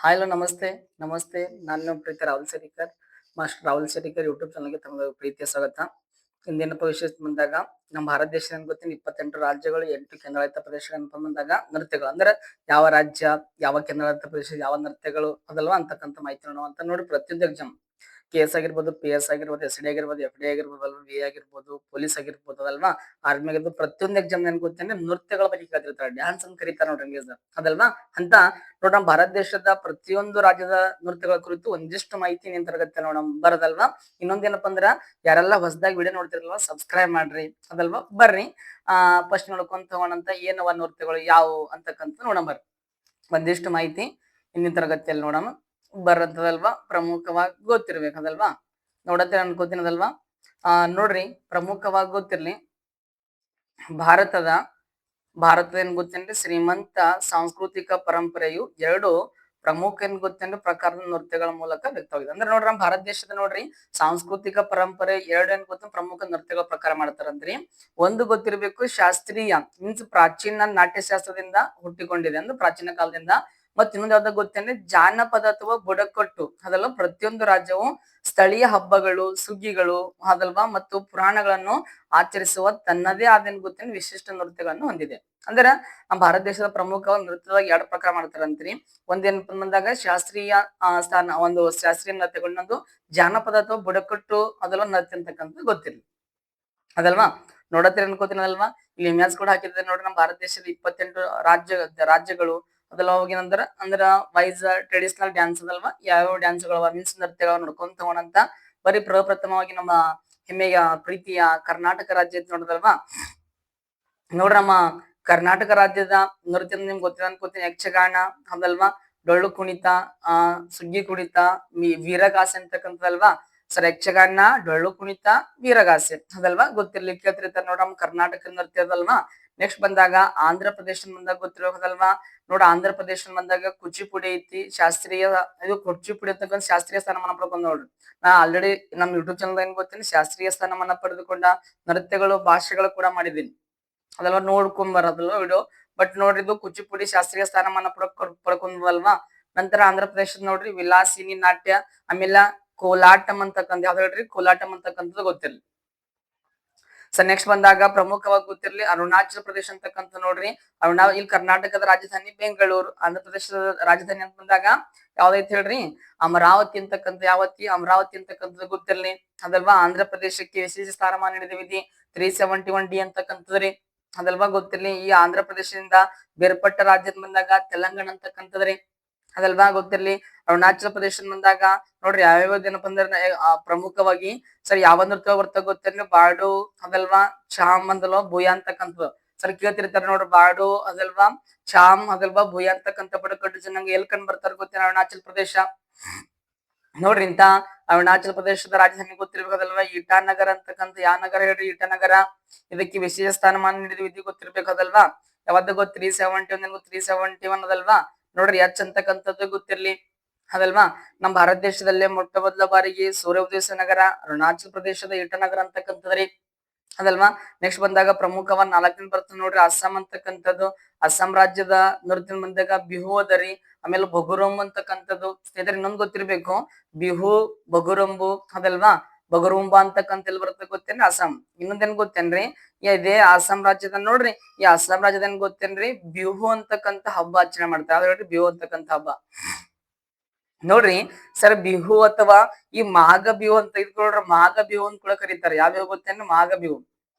Hi hello ನಮಸ್ತೆ ನಮಸ್ತೆ. ನಾನು ನಿಮ್ಮ ಪ್ರೀತಿ ರಾಹುಲ್ ಸರಿಕರ್, ಮಾಸ್ಟರ್ ರಾಹುಲ್ ಸರಿಕರ್ ಯೂಟ್ಯೂಬ್ ಚಾನಲ್ಗೆ ತಮಗೆ ಪ್ರೀತಿಯ ಸ್ವಾಗತ. ಇಂದೇನಪ್ಪ ವಿಶೇಷ ಬಂದಾಗ ನಮ್ಮ ಭಾರತ ದೇಶ ಏನ್ ಗೊತ್ತೀನಿ 28 ರಾಜ್ಯಗಳು 8 ಕೇಂದ್ರಾಡಳಿತ ಪ್ರದೇಶಗಳು ಬಂದಾಗ ನೃತ್ಯಗಳು ಅಂದ್ರೆ ಯಾವ ರಾಜ್ಯ ಯಾವ ಕೇಂದ್ರಾಡಳಿತ ಪ್ರದೇಶ ಯಾವ ನೃತ್ಯಗಳು ಅದಲ್ವಾ ಅಂತಕ್ಕಂಥ ಮಾಹಿತಿ ನೋಡುವ ಅಂತ ನೋಡಿ. ಪ್ರತಿಯೊಂದು ಎಕ್ಸಾಮ್ KS ಆಗಿರ್ಬೋದು, PS ಆಗಿರ್ಬೋದು, SD ಆಗಿರ್ಬೋದು, FD ಆಗಿರ್ಬೋದು ಅಲ್ವಾ, VA ಆಗಿರ್ಬೋದು, ಪೊಲೀಸ್ ಆಗಿರ್ಬೋದು ಅದಲ್ವಾ, ಆರ್ಮಿ ಆಗಿರ್ಬೋದು, ಪ್ರತಿಯೊಂದು ಎಕ್ಸಾಮ್ ಏನ್ ಗೊತ್ತೇನೆ ನೃತ್ಯಗಳ ಬಗ್ಗೆ ಕೇಳ್ತಿರ್ತಾರೆ. ಡ್ಯಾನ್ಸ್ ಅಂತ ಕರೀತಾರೆ ನೋಡ್ರಿ ಇಂಗ್ಲೀಷ್ ಅದಲ್ವಾ ಅಂತ ನೋಡ್. ನಮ್ಮ ಭಾರತ ದೇಶದ ಪ್ರತಿಯೊಂದು ರಾಜ್ಯದ ನೃತ್ಯಗಳ ಕುರಿತು ಒಂದಿಷ್ಟು ಮಾಹಿತಿ ನಿನ್ ತರಗತಿ ನೋಡಮ್ ಬರದಲ್ವಾ. ಇನ್ನೊಂದೇನಪ್ಪ ಅಂದ್ರ ಯಾರೆಲ್ಲ ಹೊಸದಾಗಿ ವಿಡಿಯೋ ನೋಡ್ತಿರಲ್ವಾ ಸಬ್ಸ್ಕ್ರೈಬ್ ಮಾಡ್ರಿ ಅದಲ್ವಾ. ಬರ್ರಿ ಫಸ್ಟ್ ನೋಡ್ಕೊಂತ ಹೋಗೋಣಂತ ಏನವ ನೃತ್ಯಗಳು ಯಾವುವು ಅಂತಕ್ಕಂತ ನೋಡಮ್ ಬರ್ರಿ. ಒಂದಿಷ್ಟು ಮಾಹಿತಿ ಇಂದಿನ ತರಗತಿಯಲ್ಲಿ ನೋಡೋಣ ಬರತ್ತದಲ್ವಾ. ಪ್ರಮುಖವಾಗಿ ಗೊತ್ತಿರ್ಬೇಕದಲ್ವಾ, ನೋಡತ್ತೆ ಅನ್ಕೋತೀನದಲ್ವಾ. ನೋಡ್ರಿ, ಪ್ರಮುಖವಾಗಿ ಗೊತ್ತಿರ್ಲಿ. ಭಾರತದ ಏನ್ ಗೊತ್ತೇನ್ರಿ ಶ್ರೀಮಂತ ಸಾಂಸ್ಕೃತಿಕ ಪರಂಪರೆಯು ಎರಡು ಪ್ರಮುಖ ಏನ್ ಗೊತ್ತೇನ್ರಿ ಪ್ರಕಾರದ ನೃತ್ಯಗಳ ಮೂಲಕ ವ್ಯಕ್ತವಾಗಿದೆ. ಅಂದ್ರೆ ನೋಡ್ರಿ, ನಮ್ಮ ಭಾರತ ದೇಶದ ನೋಡ್ರಿ ಸಾಂಸ್ಕೃತಿಕ ಪರಂಪರೆ ಎರಡು ಏನ್ ಗೊತ್ತ ಪ್ರಮುಖ ನೃತ್ಯಗಳ ಪ್ರಕಾರ ಮಾಡ್ತಾರಂತ್ರಿ. ಒಂದು ಗೊತ್ತಿರ್ಬೇಕು ಶಾಸ್ತ್ರೀಯ ಮೀನ್ಸ್ ಪ್ರಾಚೀನ ನಾಟ್ಯಶಾಸ್ತ್ರದಿಂದ ಹುಟ್ಟಿಕೊಂಡಿದೆ ಅಂದ್ರೆ ಪ್ರಾಚೀನ ಕಾಲದಿಂದ. ಮತ್ ಇನ್ನೊಂದು ಯಾವ್ದಾಗ ಗೊತ್ತೇನೆ ಜಾನಪದ ಅಥವಾ ಬುಡಕಟ್ಟು ಅದಲ್ವಾ. ಪ್ರತಿಯೊಂದು ರಾಜ್ಯವು ಸ್ಥಳೀಯ ಹಬ್ಬಗಳು ಸುಗ್ಗಿಗಳು ಅದಲ್ವಾ ಮತ್ತು ಪುರಾಣಗಳನ್ನು ಆಚರಿಸುವ ತನ್ನದೇ ಆದ ಗೊತ್ತೇನೆ ವಿಶಿಷ್ಟ ನೃತ್ಯಗಳನ್ನು ಹೊಂದಿದೆ. ಅಂದ್ರೆ ನಮ್ಮ ಭಾರತ ದೇಶದ ಪ್ರಮುಖ ನೃತ್ಯದಾಗ ಎರಡು ಪ್ರಕಾರ ಮಾಡ್ತಾರಂತ್ರಿ. ಒಂದೇನಪ್ಪ ಬಂದಾಗ ಶಾಸ್ತ್ರೀಯ ಸ್ಥಾನ ಒಂದು ಶಾಸ್ತ್ರೀಯ ನೃತ್ಯಗಳನ್ನೊಂದು ಜಾನಪದ ಅಥವಾ ಬುಡಕಟ್ಟು ಅದೆಲ್ಲ ನೃತ್ಯ ಅಂತಕ್ಕಂಥ ಗೊತ್ತಿರಲಿ ಅದಲ್ವಾ. ನೋಡತ್ತೀರಿ ಅನ್ಕೋತೀನಲ್ವಾ. ಇಲ್ಲಿ ಇಮೇಜ್ ಕೂಡ ಹಾಕಿದ್ರೆ ನೋಡ್ರಿ, ನಮ್ಮ ಭಾರತ ದೇಶದ 28 ರಾಜ್ಯಗಳು ಅದೆಲ್ಲ ಹೋಗಿನಂದ್ರ ಅಂದ್ರ ವೈಸ್ ಟ್ರೆಡಿಷನಲ್ ಡ್ಯಾನ್ಸ್ ಅದಲ್ವಾ. ಯಾವ್ಯಾವ ಡ್ಯಾನ್ಸ್ಗಳು ಮೀನ್ಸ್ ನೃತ್ಯಗಳು ನೋಡ್ಕೊಂತ ಹೋಗೋಣಂತ. ಬರೀ ಪ್ರಪ್ರಥಮವಾಗಿ ನಮ್ಮ ಹೆಮ್ಮೆಯ ಪ್ರೀತಿಯ ಕರ್ನಾಟಕ ರಾಜ್ಯ ನೋಡದಲ್ವಾ. ನೋಡ್ರಿ, ನಮ್ಮ ಕರ್ನಾಟಕ ರಾಜ್ಯದ ನೃತ್ಯ ನಿಮ್ಗೆ ಗೊತ್ತಿಲ್ಲ ಅನ್ಕೋತೀನಿ. ಯಕ್ಷಗಾನ ಅದಲ್ವಾ, ಡೊಳ್ಳು ಕುಣಿತ, ಸುಗ್ಗಿ ಕುಣಿತ, ವೀರಗಾಸೆ ಅಂತಕ್ಕಂಥದಲ್ವಾ. ಸರ್, ಯಕ್ಷಗಾನ, ಡೊಳ್ಳು ಕುಣಿತ, ವೀರಗಾಸೆ ಅದಲ್ವಾ ಗೊತ್ತಿರ್ಲಿಕ್ಕೆ ಕೇಳ್ತಿರ್ತಾರೆ ನೋಡ್ರಿ. ನಮ್ಮ ಕರ್ನಾಟಕ ನೃತ್ಯ ಅದಲ್ವಾ. ನೆಕ್ಸ್ಟ್ ಬಂದಾಗ ಆಂಧ್ರ ಪ್ರದೇಶ ಬಂದಾಗ ಗೊತ್ತಿರೋದಲ್ವಾ. ನೋಡ್ರಿ, ಆಂಧ್ರ ಪ್ರದೇಶ ಬಂದಾಗ ಕುಚಿಪುಡಿ ಐತಿ ಶಾಸ್ತ್ರೀಯ. ಇದು ಕುಚಿಪುಡಿ ಅಂತಕ್ಕಂಥ ಶಾಸ್ತ್ರೀಯ ಸ್ಥಾನಮಾನ ಪಡ್ಕೊಂಡ್ ನೋಡ್ರಿ. ನಾ ಆಲ್ರೆಡಿ ನಮ್ ಯೂಟ್ಯೂಬ್ ಚಾನಲ್ ಏನ್ ಗೊತ್ತೀನಿ ಶಾಸ್ತ್ರೀಯ ಸ್ಥಾನಮಾನ ಪಡೆದುಕೊಂಡ ನೃತ್ಯಗಳು ಭಾಷೆಗಳು ಕೂಡ ಮಾಡಿದೀನಿ ಅದಲ್ವಾ. ನೋಡ್ಕೊಂಡ್ ಬರೋದಲ್ವಾ ವಿಡಿಯೋ. ಬಟ್ ನೋಡ್ರಿ, ಇದು ಕುಚಿಪುಡಿ ಶಾಸ್ತ್ರೀಯ ಸ್ಥಾನಮಾನ ಪಡ್ಕೊಂಡ್ವಲ್ವಾ. ನಂತರ ಆಂಧ್ರ ಪ್ರದೇಶದ ನೋಡ್ರಿ ವಿಲಾಸಿನಿ ನಾಟ್ಯ, ಆಮೇಲೆ ಕೋಲಾಟಂ ಅಂತಕ್ಕಂಥ ಯಾವ್ದು ಹೇಳ್ರಿ ಕೋಲಾಟಂ ಅಂತಕ್ಕಂಥದ್ದು ಗೊತ್ತಿರ್ಲಿ. ಸರ್, ನೆಕ್ಸ್ಟ್ ಬಂದಾಗ ಪ್ರಮುಖವಾಗಿ ಗೊತ್ತಿರ್ಲಿ ಅರುಣಾಚಲ ಪ್ರದೇಶ ಅಂತಕ್ಕಂಥ ನೋಡ್ರಿ. ಇಲ್ಲಿ ಕರ್ನಾಟಕದ ರಾಜಧಾನಿ ಬೆಂಗಳೂರು. ಆಂಧ್ರ ಪ್ರದೇಶದ ರಾಜಧಾನಿ ಅಂತ ಬಂದಾಗ ಯಾವ್ದೈತಿ ಹೇಳ್ರಿ ಅಮರಾವತಿ ಅಂತಕ್ಕಂಥ ಅಮರಾವತಿ ಅಂತಕ್ಕಂಥದ್ದು ಗೊತ್ತಿರ್ಲಿ ಅದಲ್ವಾ. ಆಂಧ್ರ ಪ್ರದೇಶಕ್ಕೆ ವಿಶೇಷ ಸ್ಥಾನಮಾನ ನೀಡಿದ 371D ಅಂತಕ್ಕಂಥದ್ರಿ ಅದಲ್ವಾ ಗೊತ್ತಿರ್ಲಿ. ಈ ಆಂಧ್ರ ಪ್ರದೇಶದಿಂದ ಬೇರ್ಪಟ್ಟ ರಾಜ್ಯದ ಬಂದಾಗ ತೆಲಂಗಾಣ ಅಂತಕ್ಕಂಥದ್ರಿ ಅದಲ್ವಾ ಗೊತ್ತಿರ್ಲಿ. ಅರುಣಾಚಲ ಪ್ರದೇಶ ಬಂದಾಗ ನೋಡ್ರಿ ಯಾವ್ಯಾವ ಏನಪ್ಪ ಅಂದ್ರೆ ಪ್ರಮುಖವಾಗಿ ಸರ್ ಯಾವ ನೃತ್ಯ ಬರ್ತಾ ಗೊತ್ತಿರ್ಲಿ ಬಾಡು ಅದಲ್ವಾ, ಚಾಮ್ ಅದಲ್ವಾ, ಭೂಯ ಅಂತಕ್ಕಂಥದ್ದು ಸರ್ ಕೇಳ್ತಿರ್ತಾರೆ ನೋಡ್ರಿ. ಬಾಡು ಅದಲ್ವಾ, ಚಾಮ್ ಅದಲ್ವಾ, ಭೂಯ ಅಂತಕ್ಕಂಥ ಬುಡಕಟ್ಟು ಜನಾಂಗ ಎಲ್ ಕಂಡ್ ಬರ್ತಾರ ಗೊತ್ತಿನ ಅರುಣಾಚಲ ಪ್ರದೇಶ ನೋಡ್ರಿ. ಇಂತ ಅರುಣಾಚಲ ಪ್ರದೇಶದ ರಾಜಧಾನಿ ಗೊತ್ತಿರ್ಬೇಕದಲ್ವಾ ಇಟಾನಗರ ಅಂತಕ್ಕಂಥ. ಯಾವ ನಗರ ಹೇಳ್ರಿ ಇಟಾನಗರ. ಇದಕ್ಕೆ ವಿಶೇಷ ಸ್ಥಾನಮಾನ ನೀಡಿದ ವಿಧಿ ಗೊತ್ತಿರ್ಬೇಕದಲ್ವಾ. ಯಾವ್ದು ಗೊತ್ತ 371 ಅದಲ್ವಾ. ನೋಡ್ರಿ ಎಚ್ ಅಂತಕ್ಕಂಥದ್ದು ಗೊತ್ತಿರ್ಲಿ ಅದಲ್ವಾ. ನಮ್ಮ ಭಾರತ ದೇಶದಲ್ಲೇ ಮೊಟ್ಟ ಮೊದಲ ಬಾರಿಗೆ ಸೂರ್ಯ ಉದಯಿಸ ನಗರ ಅರುಣಾಚಲ ಪ್ರದೇಶದ ಇಟನಗರ ಅಂತಕ್ಕಂಥದ್ರಿ ಅದಲ್ವಾ. ನೆಕ್ಸ್ಟ್ ಬಂದಾಗ ಪ್ರಮುಖವಾಗಿ 4ನೇ ಬರ್ತದೆ ನೋಡ್ರಿ ಅಸ್ಸಾಂ ಅಂತಕ್ಕಂಥದ್ದು. ಅಸ್ಸಾಂ ರಾಜ್ಯದ ನೃತ್ಯ ಬಂದಾಗ ಬಿಹು ಅದರಿ, ಆಮೇಲೆ ಬಗುರುಂಬ್ ಅಂತಕ್ಕಂಥದ್ದು. ಸ್ನೇಹಿತರೆ ಇನ್ನೊಂದು ಗೊತ್ತಿರ್ಬೇಕು, ಬಿಹು ಬಗುರುಂಬು ಅದಲ್ವಾ, ಬಗುರುಂಬ ಅಂತಕ್ಕಂಥ ಎಲ್ಲಿ ಬರ್ತದೆ ಗೊತ್ತೇನ್ರಿ ಅಸ್ಸಾಂ. ಇನ್ನೊಂದೇನ್ ಗೊತ್ತೇನ್ರಿ ಇದೇ ಅಸ್ಸಾಂ ರಾಜ್ಯದ ನೋಡ್ರಿ. ಈ ಅಸ್ಸಾಂ ರಾಜ್ಯದ ಏನ್ ಗೊತ್ತೇನ್ರಿ ಬಿಹು ಅಂತಕ್ಕಂಥ ಹಬ್ಬ ಆಚರಣೆ ಮಾಡ್ತಾರೆ. ಯಾವ್ದು ಹೇಳ್ರಿ ಬಿಹು ಅಂತಕ್ಕಂಥ ಹಬ್ಬ ನೋಡ್ರಿ. ಸರ್, ಬಿಹು ಅಥವಾ ಈ ಮಾಘ ಬಿಹು ಅಂತ ಇದ್ಕೊಳ್ರ ಮಾಘ ಬಿಹು ಅಂತ ಕೂಡ ಕರೀತಾರೆ. ಯಾವ ಗೊತ್ತೇನ್ರಿ ಮಾಘ ಬಿಹು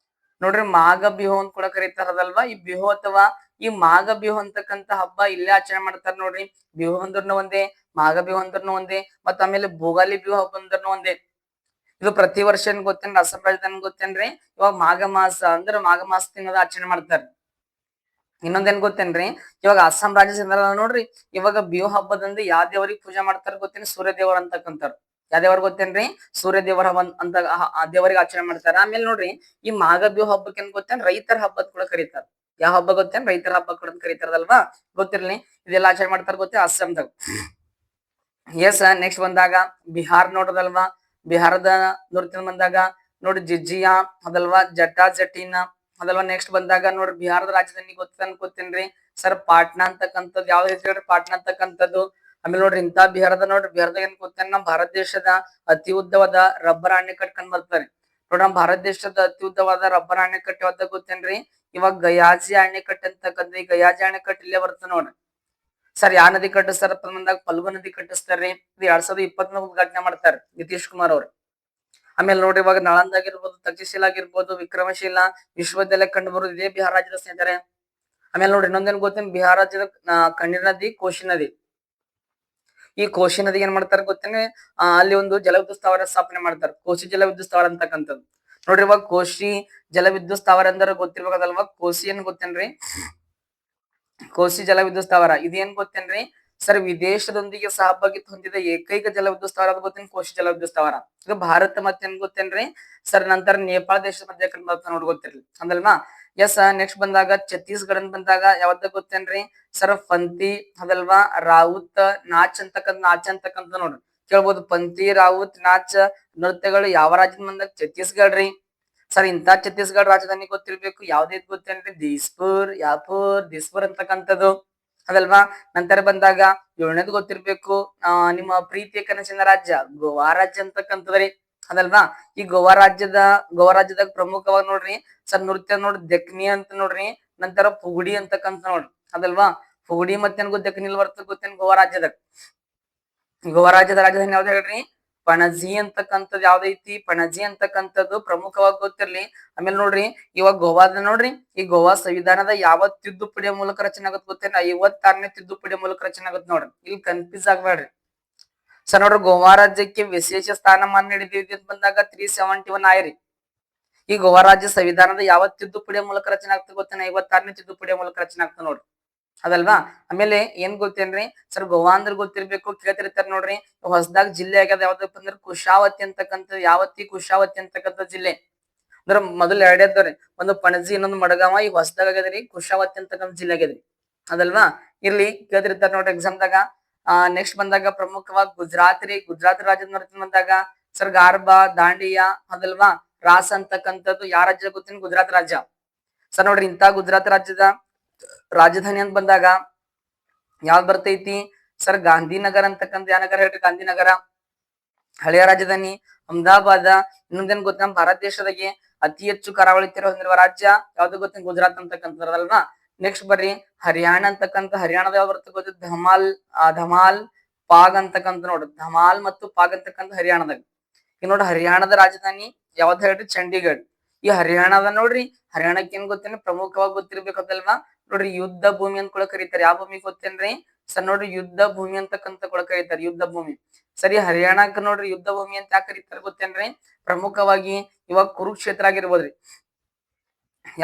ನೋಡ್ರಿ. ಮಾಘ ಬಿಹು ಅಂತ ಕೂಡ ಕರೀತಾರದಲ್ವಾ. ಈ ಬಿಹು ಅಥವಾ ಈ ಮಾಘ ಬಿಹು ಅಂತಕ್ಕಂಥ ಹಬ್ಬ ಇಲ್ಲೇ ಆಚರಣೆ ಮಾಡ್ತಾರ ನೋಡ್ರಿ. ಬಿಹು ಅಂದ್ರನು ಒಂದೇ, ಮಾಘ ಬಿಹು ಅಂದ್ರನು ಒಂದೇ, ಮತ್ತ ಆಮೇಲೆ ಭೋಗಾಲಿ ಬಿಹು ಹಬ್ಬ ಅಂದ್ರನು ಒಂದೇ. ಇದು ಪ್ರತಿ ವರ್ಷ ಏನ್ ಗೊತ್ತೇನ್ರಿ ಅಸ್ಸಾಂ ರಾಜ್ಯದ ಗೊತ್ತೇನ್ರಿ ಇವಾಗ ಮಾಘ ಮಾಸ ಅಂದ್ರೆ ಮಾಘ ಮಾಸ ತಿಂಗಳ ಆಚರಣೆ ಮಾಡ್ತಾರೆ. ಇನ್ನೊಂದೇನ್ ಗೊತ್ತೇನ್ರಿ ಇವಾಗ ಅಸ್ಸಾಂ ರಾಜ್ಯದ ನೋಡ್ರಿ ಇವಾಗ ಬಿಹು ಹಬ್ಬದಂದು ಯಾವ ದೇವರಿಗೆ ಪೂಜೆ ಮಾಡ್ತಾರ ಗೊತ್ತೇನ್ರಿ ಸೂರ್ಯ ದೇವರ ಅಂತಕ್ಕಂತಾರ. ಯಾವ ದೇವರ ಗೊತ್ತೇನ್ರಿ ಸೂರ್ಯ ದೇವರ ಅಂತ ದೇವರಿಗೆ ಆಚರಣೆ ಮಾಡ್ತಾರ. ಆಮೇಲೆ ನೋಡ್ರಿ ಈ ಮಾಘ ಬಿಹು ಹಬ್ಬಕ್ಕೆ ಏನ್ ಗೊತ್ತೇನ್ ರೈತರ ಹಬ್ಬದ ಕೂಡ ಕರೀತಾರ. ಯಾವ ಹಬ್ಬ ಗೊತ್ತೇನ್ ರೈತರ ಹಬ್ಬ ಕೂಡ ಕರೀತಾರದಲ್ವಾ ಗೊತ್ತಿರ್ಲಿ. ಇದೆಲ್ಲ ಆಚರಣೆ ಮಾಡ್ತಾರ ಗೊತ್ತೇ ಅಸ್ಸಾಂದಾಗ. ಎಸ್, ನೆಕ್ಸ್ಟ್ ಬಂದಾಗ ಬಿಹಾರ್ ನೋಡೋದಲ್ವಾ. ಬಿಹಾರದ ನೃತ್ಯ ಬಂದಾಗ ನೋಡಿ ಜಿಜ್ಜಿಯಾ ಅದಲ್ವಾ, ಜಟಾ ಜಟೀನ ಅದಲ್ವಾ. ನೆಕ್ಸ್ಟ್ ಬಂದಾಗ ನೋಡ್ರಿ ಬಿಹಾರದ ರಾಜಧಾನಿ ಗೊತ್ತ ಅನ್ಕೋತೀನ್ರಿ ಸರ್ ಪಾಟ್ನಾ ಅಂತಕ್ಕಂಥದ್ದು. ಯಾವ್ದು ಹೇಳ್ರಿ ಪಾಟ್ನಾ ಅಂತಕ್ಕಂಥದ್ದು ಆಮೇಲೆ ನೋಡ್ರಿ ಇಂತ ಬಿಹಾರದ ನೋಡ್ರಿ ಬಿಹಾರದ ಏನ್ ಗೊತ್ತೇನ ನಮ್ ಭಾರತ ದೇಶದ ಅತಿ ಉದ್ದವಾದ ರಬ್ಬರ್ ಅಣೆಕಟ್ಟು ಕಂಡ್ ಬರ್ತಾರೆ. ನೋಡ್ರಿ ನಮ್ ಭಾರತ ದೇಶದ ಅತಿ ಉದ್ದವಾದ ರಬ್ಬರ್ ಅಣೆಕಟ್ಟು ಯಾವ್ದ ಗೊತ್ತೇನ್ರಿ? ಇವಾಗ ಗಯಾಜಿ ಅಣೆಕಟ್ಟು ಅಂತಕ್ಕಂಥ ಈ ಗಯಾಜಿ ಅಣೆಕಟ್ಟು ಇಲ್ಲೇ ಬರ್ತದೆ ನೋಡ್ರಿ. ಸರ್ ಯಾವ ನದಿ ಕಟ್ಟಿಸ್ತಾರಪ್ಪ ಅಂದಾಗ ಫಲ್ಗು ನದಿ ಕಟ್ಟಿಸ್ತಾರ್ರಿ. ಇದು 2023 ಉದ್ಘಾಟನೆ ಮಾಡ್ತಾರೆ ನಿತೀಶ್ ಕುಮಾರ್ ಅವ್ರು. ಆಮೇಲೆ ನೋಡ್ರಿ ಇವಾಗ ನಳಂದ ಆಗಿರ್ಬೋದು, ತಕ್ಷಶಿಲಾ ಆಗಿರ್ಬೋದು, ವಿಕ್ರಮಶಿಲಾ ವಿಶ್ವವಿದ್ಯಾಲಯ ಕಂಡು ಬರೋದು ಇದೇ ಬಿಹಾರ ರಾಜ್ಯದ ಸ್ನೇಹಿತರೆ. ಆಮೇಲೆ ನೋಡ್ರಿ ಇನ್ನೊಂದೇನ್ ಗೊತ್ತೇನ್ ಬಿಹಾರ ರಾಜ್ಯದ ಕಣ್ಣೀರ್ ನದಿ ಕೋಶಿ ನದಿ. ಈ ಕೋಶಿ ನದಿಗೆ ಏನ್ ಮಾಡ್ತಾರೆ ಗೊತ್ತೇನೆ? ಅಲ್ಲಿ ಒಂದು ಜಲವಿದ್ಯುತ್ ಸ್ಥಾವರ ಸ್ಥಾಪನೆ ಮಾಡ್ತಾರೆ, ಕೋಶಿ ಜಲವಿದ್ಯುತ್ ಸ್ಥಾವರ ಅಂತಕ್ಕಂಥದ್ದು. ನೋಡ್ರಿ ಇವಾಗ ಕೋಶಿ ಜಲವಿದ್ಯುತ್ ಸ್ಥಾವರ ಅಂದ್ರೆ ಗೊತ್ತಿರ್ಬೇಕದಲ್ವಾ? ಕೋಶಿ ಏನ್ ಗೊತ್ತೇನ್ರಿ? ಕೋಶಿ ಜಲವಿದ್ಯುತ್ ಸ್ಥಾವರ ಇದೇನ್ ಗೊತ್ತೇನ್ರಿ? ಸರ್ ವಿದೇಶದೊಂದಿಗೆ ಸಹಭಾಗಿತ್ವ ಹೊಂದಿದ ಏಕೈಕ ಜಲವಿದ್ಯುತ್ ಸ್ಥಾವರ ಅದು ಗೊತ್ತೇನ್? ಕೋಶಿ ಜಲವಿದ್ಯುತ್ ಸ್ಥಾವರ. ಈಗ ಭಾರತ ಮತ್ತೇನ್ ಗೊತ್ತೇನ್ರಿ? ಸರ್ ನಂತರ ನೇಪಾಳ ದೇಶದ ಮಧ್ಯ ಕಂಡು ಬರ್ತಾ ನೋಡಿ ಗೊತ್ತಿರ್ಲಿ ಅದಲ್ವಾ? ಎಸ್ ನೆಕ್ಸ್ಟ್ ಬಂದಾಗ ಛತ್ತೀಸ್ಗಢ ಬಂದಾಗ ಯಾವ್ದ ಗೊತ್ತೇನ್ರಿ? ಸರ್ ಪಂತಿ ಅದಲ್ವಾ, ರಾವುತ್ ನಾಚ್ ಅಂತಕ್ಕಂಥ ನೋಡ್ರಿ ಕೇಳ್ಬೋದು. ಪಂತಿ ರಾವುತ್ ನಾಚ್ ನೃತ್ಯಗಳು ಯಾವ ರಾಜ್ಯದ ಬಂದಾಗ? ಛತ್ತೀಸ್ಗಢ ರೀ. ಸರ್ ಇಂತ ಛತ್ತೀಸ್ಗಢ ರಾಜಧಾನಿ ಗೊತ್ತಿರ್ಬೇಕು ಯಾವ್ದೇ ಗೊತ್ತೇನ್ರಿ? ದಿಸ್ಪುರ್ ಅಂತಕ್ಕಂಥದ್ದು ಅದಲ್ವಾ. ನಂತರ ಬಂದಾಗ 7ನೇದು ಗೊತ್ತಿರ್ಬೇಕು, ನಿಮ್ಮ ಪ್ರೀತಿಯ ಕನಸಿನ ರಾಜ್ಯ ಗೋವಾ ರಾಜ್ಯ ಅಂತಕ್ಕಂಥದ್ರಿ ಅದಲ್ವಾ. ಈ ಗೋವಾ ರಾಜ್ಯದಾಗ ಪ್ರಮುಖವಾಗಿ ನೋಡ್ರಿ ಸರ್ ನೃತ್ಯ ನೋಡ್ರಿ ದೆಕ್ನಿ ಅಂತ ನೋಡ್ರಿ, ನಂತರ ಪುಗುಡಿ ಅಂತಕ್ಕಂಥ ನೋಡ್ರಿ ಅದಲ್ವಾ. ಪುಗುಡಿ ಮತ್ತೇನ್ ದೆಕ್ನಿಲ್ ಬರ್ತದೆ ಗೊತ್ತೇನ್? ಗೋವಾ ರಾಜ್ಯದ ರಾಜಧಾನಿ ಯಾವ್ದು ಹೇಳ್ರಿ? ಪಣಜಿ ಅಂತಕ್ಕಂಥದ್ದು ಯಾವ್ದೈತಿ? ಪಣಜಿ ಅಂತಕ್ಕಂಥದ್ದು ಪ್ರಮುಖವಾಗಿ ಗೊತ್ತಿರ್ಲಿ. ಆಮೇಲೆ ನೋಡ್ರಿ ಇವಾಗ ಗೋವಾದ ನೋಡ್ರಿ, ಈ ಗೋವಾ ಸಂವಿಧಾನದ ಯಾವ ತಿದ್ದುಪಡಿಯ ಮೂಲಕ ರಚನೆ ಆಗುತ್ತೆ ಗೊತ್ತೇನ? 56ನೇ ತಿದ್ದುಪಡಿಯ ಮೂಲಕ ರಚನೆ ಆಗುತ್ತೆ ನೋಡ್ರಿ. ಇಲ್ಲಿ ಕನ್ಫ್ಯೂಸ್ ಆಗ್ಬೇಡ್ರಿ. ಸರ್ ನೋಡ್ರಿ ಗೋವಾ ರಾಜ್ಯಕ್ಕೆ ವಿಶೇಷ ಸ್ಥಾನಮಾನ ನೀಡಿದೀವಿ ಅಂತ ಬಂದಾಗ 371 ಆಯ್ರಿ. ಈ ಗೋವಾ ರಾಜ್ಯ ಸಂವಿಧಾನದ ಯಾವ ತಿದ್ದುಪಡಿಯ ಮೂಲಕ ರಚನೆ ಆಗ್ತದೆ ಗೊತ್ತೇನ? 56ನೇ ತಿದ್ದುಪಡಿಯ ಮೂಲಕ ರಚನೆ ಆಗ್ತದೆ ನೋಡ್ರಿ ಅದಲ್ವಾ. ಆಮೇಲೆ ಏನ್ ಗೊತ್ತೇನ್ರಿ? ಸರ್ ಗೋವಾ ಅಂದ್ರೆ ಗೊತ್ತಿರ್ಬೇಕು, ಕೇಳ್ತಿರ್ತಾರ ನೋಡ್ರಿ. ಹೊಸದಾಗ ಜಿಲ್ಲೆ ಆಗ್ಯದ ಯಾವ್ದಪ್ಪ ಅಂದ್ರೆ ಕುಶಾವತಿ ಅಂತಕ್ಕಂಥ ಕುಶಾವತಿ ಅಂತಕ್ಕಂಥ ಜಿಲ್ಲೆ. ಅಂದ್ರೆ ಮೊದಲು ಎರಡೇ ಇದ್ದವ್ರಿ, ಒಂದು ಪಣಜಿ ಇನ್ನೊಂದು ಮಡಗಾವ. ಈಗ ಹೊಸದಾಗ ಆಗ್ಯದ್ರಿ ಕುಶಾವತಿ ಅಂತಕ್ಕಂಥ ಜಿಲ್ಲೆ ಆಗ್ಯದ್ರಿ ಅದಲ್ವಾ. ಇಲ್ಲಿ ಕೇಳ್ತಿರ್ತಾರ ನೋಡ್ರಿ ಎಕ್ಸಾಮ್ದಾಗ. ನೆಕ್ಸ್ಟ್ ಬಂದಾಗ ಪ್ರಮುಖವಾಗಿ ಗುಜರಾತ್ ರಾಜ್ಯದ ನೃತ್ಯ ಬಂದಾಗ ಸರ್ ಗಾರ್ಬಾ, ದಾಂಡಿಯಾ ಅದಲ್ವಾ, ರಾಸ್ ಅಂತಕ್ಕಂಥದ್ದು ಯಾವ ರಾಜ್ಯ ಗೊತ್ತೇನು? ಗುಜರಾತ್ ರಾಜ್ಯ. ಸರ್ ನೋಡ್ರಿ ಇಂತ ಗುಜರಾತ್ ರಾಜ್ಯದ ರಾಜಧಾನಿ ಅಂತ ಬಂದಾಗ ಯಾವ್ದು ಬರ್ತೈತಿ? ಸರ್ ಗಾಂಧಿನಗರ ಅಂತಕ್ಕಂಥ ಯಾವ ನಗರ ಹೇಳ್ರಿ? ಗಾಂಧಿನಗರ. ಹಳೆಯ ರಾಜಧಾನಿ ಅಹಮದಾಬಾದ. ಇನ್ನೊಂದೇನ್ ಗೊತ್ತ? ನಮ್ಮ ಭಾರತ ದೇಶದಾಗೆ ಅತಿ ಹೆಚ್ಚು ಕರಾವಳಿ ತೀರ ಹೊಂದಿರುವ ರಾಜ್ಯ ಯಾವ್ದು ಗೊತ್ತೇನು? ಗುಜರಾತ್ ಅಂತಕ್ಕಂಥದ್ದಲ್ವಾ. ನೆಕ್ಸ್ಟ್ ಬರ್ರಿ ಹರಿಯಾಣ ಹರಿಯಾಣದ ಯಾವ್ದು ಬರ್ತದೆ ಗೊತ್ತ? ಧಮಾಲ್ ಪಾಗ್ ಅಂತಕ್ಕಂಥ ನೋಡ್ರಿ, ಧಮಾಲ್ ಮತ್ತು ಪಾಗ್ ಅಂತಕ್ಕಂಥ ಹರಿಯಾಣದಾಗ. ಈಗ ನೋಡ್ರಿ ಹರಿಯಾಣದ ರಾಜಧಾನಿ ಯಾವ್ದು ಹೇಳ್ರಿ? ಚಂಡೀಗಢ. ಈ ಹರಿಯಾಣದ ನೋಡ್ರಿ, ಹರಿಯಾಣಕ್ಕೆ ಏನ್ ಗೊತ್ತೇನೆ? ಪ್ರಮುಖವಾಗಿ ಗೊತ್ತಿರ್ಬೇಕಲ್ವಾ? ನೋಡ್ರಿ ಯುದ್ಧ ಭೂಮಿ ಅಂತ ಕೂಡ ಕರೀತಾರೆ. ಯಾವ ಭೂಮಿ ಗೊತ್ತೇನ್ರಿ? ಸರ್ ನೋಡ್ರಿ ಯುದ್ಧ ಭೂಮಿ ಅಂತಕ್ಕಂಥ ಕೂಡ ಕರೀತಾರೆ, ಯುದ್ಧ ಭೂಮಿ. ಸರಿ ಹರಿಯಾಣಕ್ಕೆ ನೋಡ್ರಿ ಯುದ್ಧ ಭೂಮಿ ಅಂತ ಯಾಕೆ ಕರೀತಾರೆ ಗೊತ್ತೇನ್ರಿ? ಪ್ರಮುಖವಾಗಿ ಇವಾಗ ಕುರುಕ್ಷೇತ್ರ ಆಗಿರ್ಬೋದ್ರಿ.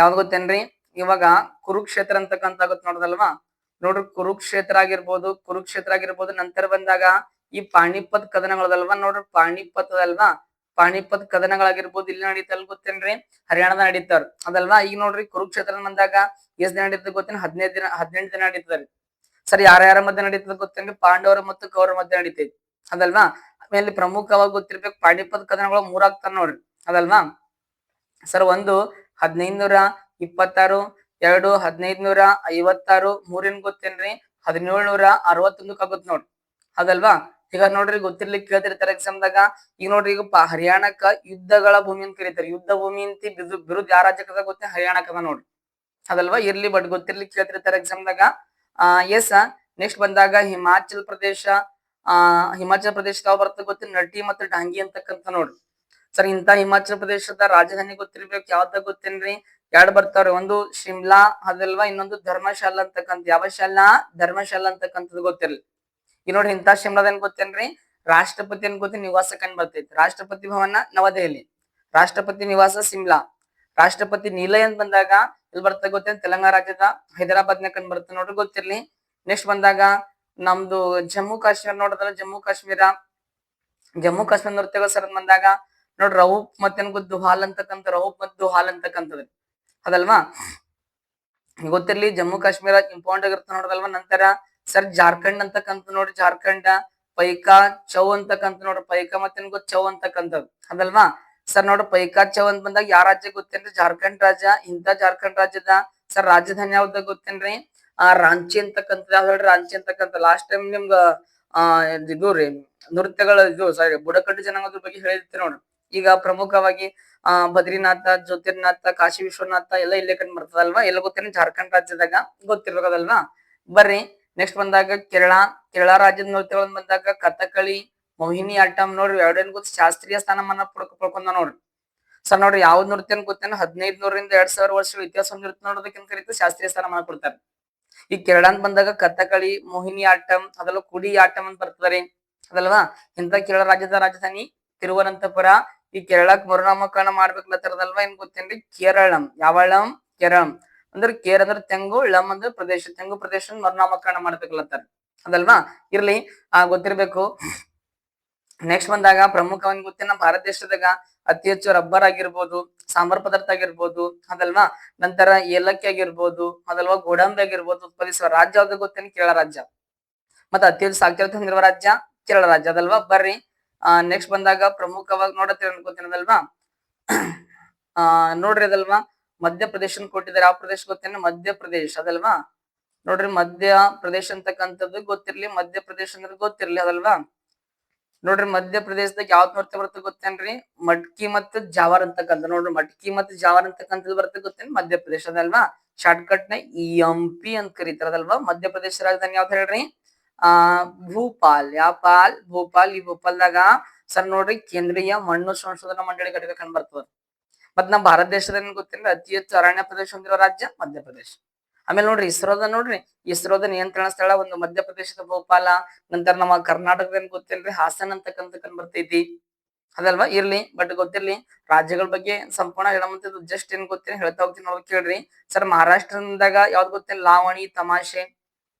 ಯಾವ್ದು ಗೊತ್ತೇನ್ರಿ? ಇವಾಗ ಕುರುಕ್ಷೇತ್ರ ಅಂತಕ್ಕಂಥ ಆಗುತ್ತೆ ನೋಡದಲ್ವಾ. ನೋಡ್ರಿ ಕುರುಕ್ಷೇತ್ರ ಆಗಿರ್ಬೋದು. ನಂತರ ಬಂದಾಗ ಈ ಪಾಣಿಪತ್ ಕದನಗಳದಲ್ವಾ. ನೋಡ್ರಿ ಪಾಣಿಪತ್ ಅದಲ್ವಾ, ಪಾಣಿಪತ್ ಕದನಗಳಾಗಿರ್ಬೋದು ಇಲ್ಲಿ ನಡೀತಲ್ ಗೊತ್ತೇನ್ರಿ? ಹರಿಯಾಣದ ನಡೀತಾರ ಅದಲ್ವಾ. ಈಗ ನೋಡ್ರಿ ಕುರುಕ್ಷೇತ್ರ ಬಂದಾಗ ಎಷ್ಟ್ ದಿನ ನಡೀತದೆ ಗೊತ್ತೇನ? 18 ದಿನ ನಡೀತದ್ರಿ. ಸರಿ ಯಾರ್ಯಾರ ಮಧ್ಯೆ ನಡೀತದ ಗೊತ್ತೇನ್ರಿ? ಪಾಂಡವರ ಮತ್ತು ಕೌರವರ ಮಧ್ಯೆ ನಡೀತೈತಿ ಅದಲ್ವಾ. ಆಮೇಲೆ ಪ್ರಮುಖವಾಗಿ ಗೊತ್ತಿರ್ಬೇಕು ಪಾಣಿಪತ್ ಕದನಗಳು 3 ಆಗ್ತಾರ ನೋಡ್ರಿ ಅದಲ್ವಾ. ಸರ್ 1 1526, 2 1556, 3 ಗೊತ್ತೇನ್ರಿ? 1761 ಆಗುತ್ತೆ ನೋಡ್ರಿ ಅದಲ್ವಾ. ಈಗ ನೋಡ್ರಿ ಗೊತ್ತಿರ್ಲಿಕ್ಕೆ ಕೇಳ್ತಿರ್ತಾರೆ ಎಕ್ಸಾಮ್ದಾಗ. ಈಗ ನೋಡ್ರಿ ಈಗ ಹರಿಯಾಣಕ್ಕ ಯುದ್ಧಗಳ ಭೂಮಿ ಅಂತ ಕರೀತಾರೆ. ಯುದ್ಧ ಭೂಮಿ ಅಂತ ಬಿರುದು ಯಾವ ರಾಜ್ಯಕ್ಕದ ಗೊತ್ತೇ? ಹರಿಯಾಣಕ್ಕದ ನೋಡ್ರಿ ಅದಲ್ವಾ. ಇರ್ಲಿ ಬಟ್ ಗೊತ್ತಿರ್ಲಿಕ್ಕೆ ಕೇಳ್ತಿರ್ತಾರೆ ಎಕ್ಸಾಮ್ದಾಗ. ಎಸ್ ನೆಕ್ಸ್ಟ್ ಬಂದಾಗ ಹಿಮಾಚಲ್ ಪ್ರದೇಶ ಯಾವ ಬರ್ತದೆ ಗೊತ್ತೇನು? ನಟಿ ಮತ್ತು ಡಾಂಗಿ ಅಂತಕ್ಕಂಥ ನೋಡ್ರಿ. ಸರ್ ಇಂತ ಹಿಮಾಚಲ ಪ್ರದೇಶದ ರಾಜಧಾನಿ ಗೊತ್ತಿರ್ಬೇಕು ಯಾವ್ದ ಗೊತ್ತೇನ್ರಿ? 2 ಬರ್ತಾವ್ರಿ, ಒಂದು ಶಿಮ್ಲಾ ಅದಲ್ವಾ, ಇನ್ನೊಂದು ಧರ್ಮಶಾಲಾ ಅಂತಕ್ಕಂಥ. ಯಾವ ಶಾಲಾ? ಧರ್ಮಶಾಲಾ ಅಂತಕ್ಕಂಥದ್ದು ಗೊತ್ತಿರ್ಲಿ. ಈ ನೋಡ್ರಿ ಇಂತ ಶಿಮ್ಲಾದ ಏನ್ ಗೊತ್ತೇನ್ರಿ? ರಾಷ್ಟ್ರಪತಿ ಏನ್ ಗೊತ್ತೇನ್? ನಿವಾಸ ಕಂಡು ಬರ್ತೈತಿ. ರಾಷ್ಟ್ರಪತಿ ಭವನ ನವದೆಹಲಿ, ರಾಷ್ಟ್ರಪತಿ ನಿವಾಸ ಶಿಮ್ಲಾ. ರಾಷ್ಟ್ರಪತಿ ನಿಲಯ ಅಂತ ಬಂದಾಗ ಎಲ್ಲಿ ಬರ್ತದೆ ಗೊತ್ತೇನ್? ತೆಲಂಗಾಣ ರಾಜ್ಯದ ಹೈದರಾಬಾದ್ ನ ಕಂಡು ಬರ್ತದೆ ನೋಡ್ರಿ, ಗೊತ್ತಿರ್ಲಿ. ನೆಕ್ಸ್ಟ್ ಬಂದಾಗ ನಮ್ದು ಜಮ್ಮು ಕಾಶ್ಮೀರ ನೋಡೋದಲ್ಲ, ಜಮ್ಮು ಕಾಶ್ಮೀರ ನೃತ್ಯಗಳು ಸರ್ ಬಂದಾಗ ನೋಡ್ರಿ ರೌಫ್ ಮತ್ತೇನ್ ದುಹಾಲ್ ಅಂತಕ್ಕಂಥ, ರೌಫ್ ಮತ್ತು ದುಹಾಲ್ ಅಂತಕ್ಕಂಥದ್ದು ಅದಲ್ವಾ. ಗೊತ್ತಿರ್ಲಿ ಜಮ್ಮು ಕಾಶ್ಮೀರ ಇಂಪಾರ್ಟೆಂಟ್ ಆಗಿರುತ್ತೆ ನೋಡೋದಲ್ವಾ. ನಂತರ ಸರ್ ಜಾರ್ಖಂಡ್ ಅಂತಕ್ಕಂಥ ನೋಡ್ರಿ, ಜಾರ್ಖಂಡ್ ಪೈಕಾ ಚೌ ಅಂತಕ್ಕಂಥ ನೋಡ್ರಿ, ಪೈಕಾ ಮತ್ತೇನ್ ಚೌ ಅಂತಕ್ಕಂಥದ್ದು ಅದಲ್ವಾ. ಸರ್ ನೋಡ್ರಿ ಪೈಕಾ ಚೌ ಅಂತ ಬಂದಾಗ ಯಾವ ರಾಜ್ಯ ಗೊತ್ತೇನ್ರಿ? ಜಾರ್ಖಂಡ್ ರಾಜ್ಯ. ಇಂತ ಜಾರ್ಖಂಡ್ ರಾಜ್ಯದ ಸರ್ ರಾಜಧಾನಿ ಯಾವ್ದ ಗೊತ್ತೇನ್ರಿ? ರಾಂಚಿ ಅಂತಕ್ಕಂಥದ್ದು. ಯಾವ್ದು ಹೇಳ್ರಿ? ರಾಂಚಿ ಅಂತಕ್ಕಂಥ. ಲಾಸ್ಟ್ ಟೈಮ್ ನಿಮ್ಗ ಆ ಇದು ರೀ ನೃತ್ಯಗಳ ಇದು ಸಾರಿ ಬುಡಕಟ್ಟು ಜನಾಂಗದ ಬಗ್ಗೆ ಹೇಳಿರ್ತೀವಿ ನೋಡ್ರಿ. ಈಗ ಪ್ರಮುಖವಾಗಿ ಬದ್ರಿನಾಥ, ಜ್ಯೋತಿರ್ನಾಥ, ಕಾಶಿ ವಿಶ್ವನಾಥ ಎಲ್ಲ ಇಲ್ಲೇ ಕಂಡು ಬರ್ತದಲ್ವಾ. ಎಲ್ಲ ಗೊತ್ತೇನೆ ಜಾರ್ಖಂಡ್ ರಾಜ್ಯದಾಗ ಗೊತ್ತಿರ್ಬೇಕದಲ್ವಾ. ಬರ್ರಿ ನೆಕ್ಸ್ಟ್ ಬಂದಾಗ ಕೇರಳ ರಾಜ್ಯದ ನೃತ್ಯಗಳನ್ನ ಬಂದಾಗ ಕಥಕಳಿ, ಮೋಹಿನಿ ಆಟ್ಟಂ ನೋಡ್ರಿ ಎರಡೇನ್ ಗೊತ್ತ ಶಾಸ್ತ್ರೀಯ ಸ್ಥಾನಮಾನ ಪಡ್ಕೊಂಡ ನೋಡ್ರಿ. ಸರ್ ನೋಡ್ರಿ ಯಾವ ನೃತ್ಯ ಗೊತ್ತೇನ 1500ರಿಂದ 2000 ವರ್ಷಗಳ ಇತಿಹಾಸ ಹೊಂದಿರುತ್ತೆ ನೋಡೋದಕ್ಕೆ ಕರೀತಾರೆ ಶಾಸ್ತ್ರೀಯ ಸ್ಥಾನಮಾನ ಕೊಡ್ತಾರೆ. ಈ ಕೇರಳ ಅಂತ ಬಂದಾಗ ಕಥಕಳಿ, ಮೋಹಿನಿ ಆಟ್ಟಂ ಅದೆಲ್ಲ ಕುಡಿ ಆಟಂ ಅಂತ ಬರ್ತದ್ರಿ ಅದಲ್ವಾ. ಇಂತ ಕೇರಳ ರಾಜ್ಯದ ರಾಜಧಾನಿ ತಿರುವನಂತಪುರ. ಈ ಕೇರಳಕ್ ಮರುನಾಮಕರಣ ಮಾಡ್ಬೇಕಲ್ಲತ್ತರದಲ್ವಾ. ಏನ್ ಗೊತ್ತೇನ್ರಿ ಕೇರಳಂ ಯಾವಳಂ ಕೇರಳಂ ಅಂದ್ರೆ ಕೇರ್ ಅಂದ್ರೆ ತೆಂಗು, ಳಂ ಅಂದ್ರೆ ಪ್ರದೇಶ, ತೆಂಗು ಪ್ರದೇಶ ಮರುನಾಮಕರಣ ಮಾಡ್ಬೇಕಲ್ಲತ್ತಾರ ಅದಲ್ವಾ. ಇರ್ಲಿ ಗೊತ್ತಿರ್ಬೇಕು. ನೆಕ್ಸ್ಟ್ ಬಂದಾಗ ಪ್ರಮುಖವಾಗಿ ಗೊತ್ತೇನ ನಮ್ಮ ಭಾರತ ದೇಶದಾಗ ಅತಿ ಹೆಚ್ಚು ರಬ್ಬರ್ ಆಗಿರ್ಬೋದು, ಸಾಂಬಾರ್ ಪದಾರ್ಥ ಆಗಿರ್ಬೋದು ಅದಲ್ವಾ, ನಂತರ ಏಲಕ್ಕಿ ಆಗಿರ್ಬೋದು ಅದಲ್ವಾ, ಗೋಡಂಬಿ ಆಗಿರ್ಬೋದು ಉತ್ಪಾದಿಸುವ ರಾಜ್ಯ ಯಾವ್ದು ಗೊತ್ತೇನೆ ಕೇರಳ ರಾಜ್ಯ. ಮತ್ತೆ ಅತಿ ಹೆಚ್ಚು ಸಾಕ್ಷರತೆ ಹೊಂದಿರುವ ರಾಜ್ಯ ಕೇರಳ ರಾಜ್ಯ ಅದಲ್ವಾ. ಬರ್ರಿ ನೆಕ್ಸ್ಟ್ ಬಂದಾಗ ಪ್ರಮುಖವಾಗಿ ನೋಡತ್ತೀರ ಅನ್ಕೋತೀನದಲ್ವಾ. ನೋಡ್ರಿ ಅದಲ್ವಾ ಮಧ್ಯಪ್ರದೇಶ ಕೊಟ್ಟಿದ್ದಾರೆ. ಯಾವ ಪ್ರದೇಶ ಗೊತ್ತೇನೆ ಮಧ್ಯಪ್ರದೇಶ ಅದಲ್ವಾ. ನೋಡ್ರಿ ಮಧ್ಯ ಪ್ರದೇಶ ಅಂತಕ್ಕಂಥದ್ದು ಗೊತ್ತಿರ್ಲಿ, ಮಧ್ಯಪ್ರದೇಶ ಅಂದ್ರೆ ಗೊತ್ತಿರ್ಲಿ ಅದಲ್ವಾ. ನೋಡ್ರಿ ಮಧ್ಯಪ್ರದೇಶದಾಗ ಯಾವ್ದು ನೃತ್ಯ ಬರುತ್ತೆ ಗೊತ್ತೇನ್ರಿ ಮಟ್ಕಿ ಮತ್ತು ಜಾವಾರ್ ಅಂತಕ್ಕಂಥ. ನೋಡ್ರಿ ಮಟ್ಕಿ ಮತ್ತು ಜಾವಾರ್ ಅಂತಕ್ಕಂಥದ್ದು ಬರುತ್ತೆ ಗೊತ್ತೇನ್ ಮಧ್ಯಪ್ರದೇಶ ಅದಲ್ವಾ. ಶಾರ್ಟ್ ಕಟ್ ನ ಎಂಪಿ ಅಂತ ಕರೀತಾರದಲ್ವಾ. ಮಧ್ಯಪ್ರದೇಶ ರಾಜಧಾನಿ ಯಾವ್ದು ಹೇಳ್ರಿ ಭೂಪಾಲ್. ಯಾವ ಪಾಲ್ ಭೂಪಾಲ್. ಈ ಭೂಪಾಲ್ದಾಗ ಸರ್ ನೋಡ್ರಿ ಕೇಂದ್ರೀಯ ಮಣ್ಣು ಸಂಶೋಧನಾ ಮಂಡಳಿ ಘಟಕ ಕಂಡು ಬರ್ತದ. ಮತ್ ನಮ್ ಭಾರತ ದೇಶದಲ್ಲಿ ಗೊತ್ತೇನ್ರಿ ಅತಿ ಹೆಚ್ಚು ಅರಣ್ಯ ಪ್ರದೇಶ ಹೊಂದಿರೋ ರಾಜ್ಯ ಮಧ್ಯಪ್ರದೇಶ. ಆಮೇಲೆ ನೋಡ್ರಿ ಇಸ್ರೋದ ನಿಯಂತ್ರಣ ಸ್ಥಳ ಒಂದು ಮಧ್ಯಪ್ರದೇಶದ ಭೋಪಾಲ. ನಂತರ ನಮ್ಮ ಕರ್ನಾಟಕದಲ್ಲಿ ಗೊತ್ತೇನ್ರಿ ಹಾಸನ್ ಅಂತಕ್ಕಂಥ ಕಂಡು ಬರ್ತೈತಿ ಅದಲ್ವಾ. ಇರ್ಲಿ ಬಟ್ ಗೊತ್ತಿರ್ಲಿ ರಾಜ್ಯಗಳ ಬಗ್ಗೆ ಸಂಪೂರ್ಣ ಹೇಳಮಂತದ್ದು ಜಸ್ಟ್ ಏನ್ ಗೊತ್ತೇನೆ ಹೇಳ್ತಾ ಹೋಗ್ತೀನಿ ನೋಡಿ ಕೇಳ್ರಿ. ಸರ್ ಮಹಾರಾಷ್ಟ್ರದಾಗ ಯಾವ್ದು ಗೊತ್ತೇನೆ ಲಾವಣಿ ತಮಾಷೆ.